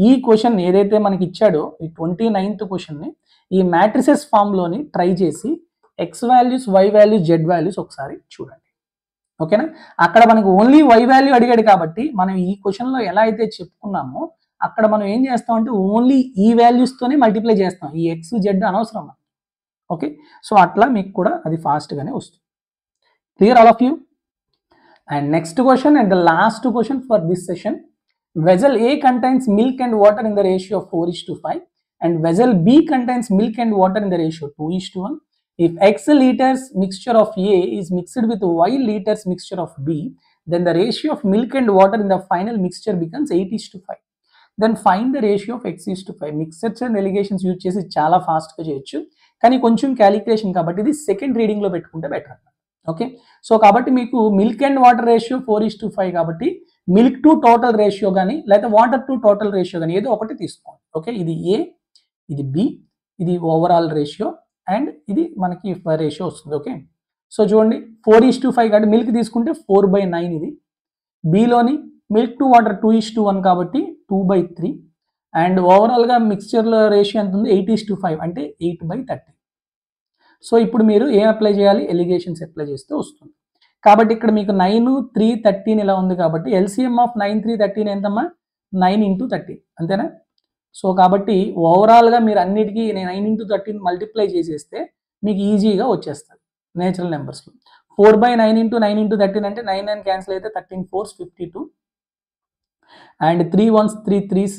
ఈ క్వశ్చన్ ఏదైతే మనకి ఇచ్చాడో ఈ 29th క్వశ్చన్ని ఈ మ్యాట్రిసెస్ ఫామ్లోని ట్రై చేసి x values y values z values ఒకసారి చూడండి. ఓకేనా? అక్కడ మనకు ఓన్లీ వై వాల్యూ అడిగాడు కాబట్టి మనం ఈ క్వశ్చన్లో ఎలా అయితే చెప్పుకున్నామో అక్కడ మనం ఏం చేస్తామంటే ఓన్లీ ఈ వాల్యూస్తోనే మల్టిప్లై చేస్తాం. ఈ ఎక్స్ జెడ్ అనవసరం. ఓకే, సో అట్లా మీకు కూడా అది ఫాస్ట్గానే వస్తుంది. Clear all of you? And next question and the last question for this session. Vessel A contains milk and water in the ratio of 4:5 and vessel B contains milk and water in the ratio 2:1. If X liters mixture of A is mixed with Y liters mixture of B, then the ratio of milk and water in the final mixture becomes 8:5. Then find the ratio of x:5. Mixtures and alligations use చేసి చాలా ఫాస్ట్గా చేయొచ్చు, కానీ కొంచెం calculation కాబట్టి ఇది second రీడింగ్లో పెట్టుకుంటే better అన్నమాట. ఓకే, సో కాబట్టి మీకు మిల్క్ అండ్ వాటర్ రేషియో 4:5 కాబట్టి మిల్క్ టు టోటల్ రేషియో కానీ లేదా వాటర్ టు టోటల్ రేషియో కానీ ఏదో ఒకటి తీసుకోండి. ఓకే, ఇది ఏ, ఇది బి, ఇది ఓవరాల్ రేషియో అండ్ ఇది మనకి రేషియో వస్తుంది. ఓకే, సో చూడండి 4:5 కాబట్టి మిల్క్ తీసుకుంటే 4/9, ఇది బిలోని మిల్క్ టు వాటర్ 2:1 కాబట్టి 2/3 అండ్ ఓవరాల్గా మిక్స్చర్లో రేషియో ఎంత ఉంది 8:5 అంటే 8/30. సో ఇప్పుడు మీరు ఏం అప్లై చేయాలి, ఎలిగేషన్స్ అప్లై చేస్తే వస్తుంది. కాబట్టి ఇక్కడ మీకు 9, 3, 13 ఇలా ఉంది కాబట్టి ఎల్సిఎం ఆఫ్ 9, 3, 13 ఎంతమ్మా 9 × 13 అంతేనా. సో కాబట్టి ఓవరాల్గా మీరు అన్నిటికీ 9 × 13 మల్టిప్లై చేసేస్తే మీకు ఈజీగా వచ్చేస్తుంది నేచురల్ నెంబర్స్లో. 4/9 × 9 × 13 అంటే 9 9 క్యాన్సిల్ అయితే 13 4s 52 అండ్ 3 1s 3 3s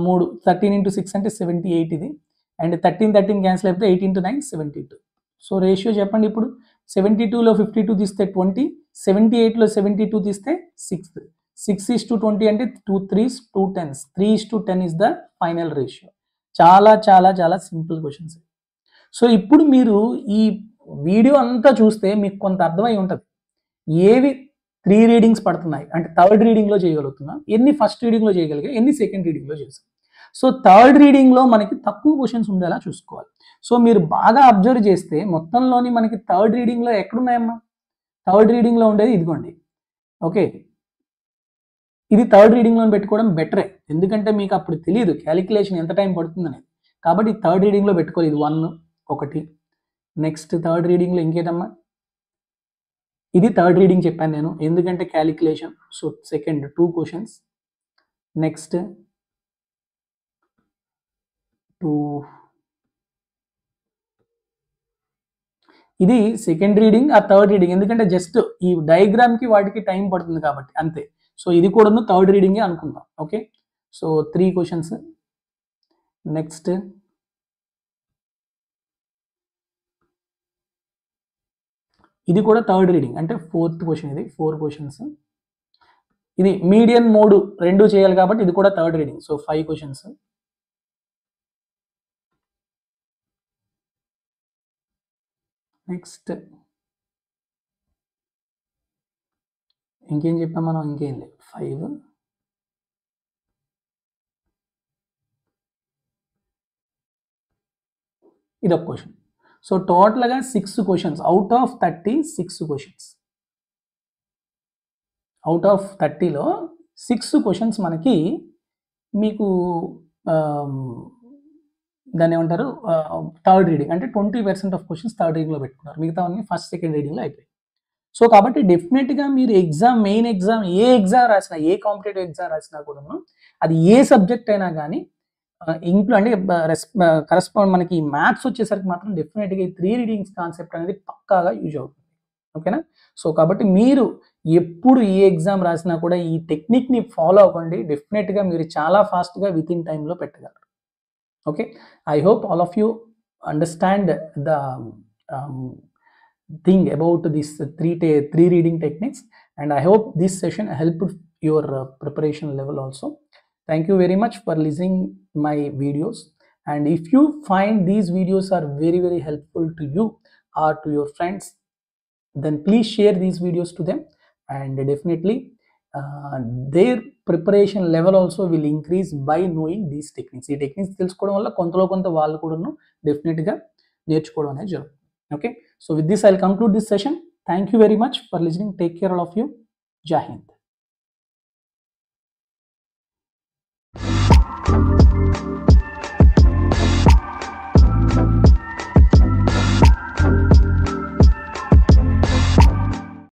3 13 × 6 అంటే 78 ఇది అండ్ 13 క్యాన్సిల్ అయితే 8 × 9 72. సో రేషియో చెప్పండి ఇప్పుడు, 72లో 52 తీస్తే 20, 78లో 72 తీస్తే 6, 6:20 అంటే 2 3s 2 10s, 3:10 is the final ratio. చాలా చాలా చాలా సింపుల్ క్వశ్చన్స్. సో ఇప్పుడు మీరు ఈ వీడియో అంతా చూస్తే మీకు కొంత అర్థమై ఉంటుంది ఏవి 3 రీడింగ్స్ పడుతున్నాయి అంటే థర్డ్ రీడింగ్లో చేయగలుగుతున్నాం, ఎన్ని ఫస్ట్ రీడింగ్లో చేయగలిగా, ఎన్ని సెకండ్ రీడింగ్లో చేస్తాం. సో థర్డ్ రీడింగ్లో మనకి తక్కువ క్వశ్చన్స్ ఉండేలా చూసుకోవాలి. సో మీరు బాగా అబ్జర్వ్ చేస్తే మొత్తంలోని మనకి థర్డ్ రీడింగ్లో ఎక్కడున్నాయమ్మా, థర్డ్ రీడింగ్లో ఉండేది ఇదిగోండి. ఓకే, ఇది థర్డ్ రీడింగ్లో పెట్టుకోవడం బెటరే, ఎందుకంటే మీకు అప్పుడు తెలియదు క్యాలిక్యులేషన్ ఎంత టైం పడుతుందని. కాబట్టి థర్డ్ రీడింగ్లో పెట్టుకోవాలి. ఇది 1 ఒకటి, నెక్స్ట్ థర్డ్ రీడింగ్లో ఇంకేదమ్మా, ఇది థర్డ్ రీడింగ్ చెప్పాను నేను ఎందుకంటే calculation. So second 2 questions, next 2, ఇది సెకండ్ రీడింగ్ ఆ థర్డ్ రీడింగ్ ఎందుకంటే జస్ట్ ఈ డయాగ్రామ్కి వాటికి టైం పడుతుంది కాబట్టి అంతే. సో ఇది కూడా థర్డ్ రీడింగే అనుకుందాం. ఓకే, సో 3 క్వశ్చన్స్, నెక్స్ట్ ఇది కూడా థర్డ్ రీడింగ్ అంటే 4th క్వశ్చన్, ఇది 4 క్వశ్చన్స్. ఇది మీడియన్ 3 రెండు చేయాలి కాబట్టి ఇది కూడా third reading. So 5 questions. Next ఇంకేం చెప్పాం మనం, ఇంకేం లేదు 5. ఇది ఒక క్వశ్చన్. సో టోటల్గా 6 questions out of 30, 6 questions. Out of 30లో 6 క్వశ్చన్స్ మనకి మీకు దాన్ని ఏమంటారు థర్డ్ రీడింగ్ అంటే 20% ఆఫ్ క్వశ్చన్స్ థర్డ్ రీడింగ్లో పెట్టుకున్నారు, మిగతా అన్ని ఫస్ట్ సెకండ్ రీడింగ్లో అయిపోయాయి. సో కాబట్టి డెఫినెట్గా మీరు ఎగ్జామ్ మెయిన్ ఎగ్జామ్ ఏ ఎగ్జామ్ రాసినా, ఏ కాంపిటేటివ్ ఎగ్జామ్ రాసినా కూడా అది ఏ సబ్జెక్ట్ అయినా కానీ ఇంట్లో అంటే కరెస్పాండ్ మనకి మ్యాథ్స్ వచ్చేసరికి మాత్రం డెఫినెట్గా ఈ 3 రీడింగ్స్ కాన్సెప్ట్ అనేది పక్కాగా యూజ్ అవుతుంది. ఓకేనా. సో కాబట్టి మీరు ఎప్పుడు ఏ ఎగ్జామ్ రాసినా కూడా ఈ టెక్నిక్ని ఫాలో అవ్వండి, డెఫినెట్గా మీరు చాలా ఫాస్ట్గా విత్ ఇన్ టైంలో పెట్టగలరు. Okay, I hope all of you understand the thing about these three reading techniques, and I hope this session helped your preparation level also. Thank you very much for listening my videos, and if you find these videos are very very helpful to you or to your friends, then please share these videos to them, and definitely their preparation level also will increase by knowing these techniques. ఈ techniques తెలుసుకోవడం వల్ల కొంతలో కొంత వాళ్ళు కూడా డెఫినెట్గా నేర్చుకోవడం అనేది జరుగుతుంది. Okay, so with this I will conclude this session. Thank you very much for listening. Take care all of you. జై హింద్.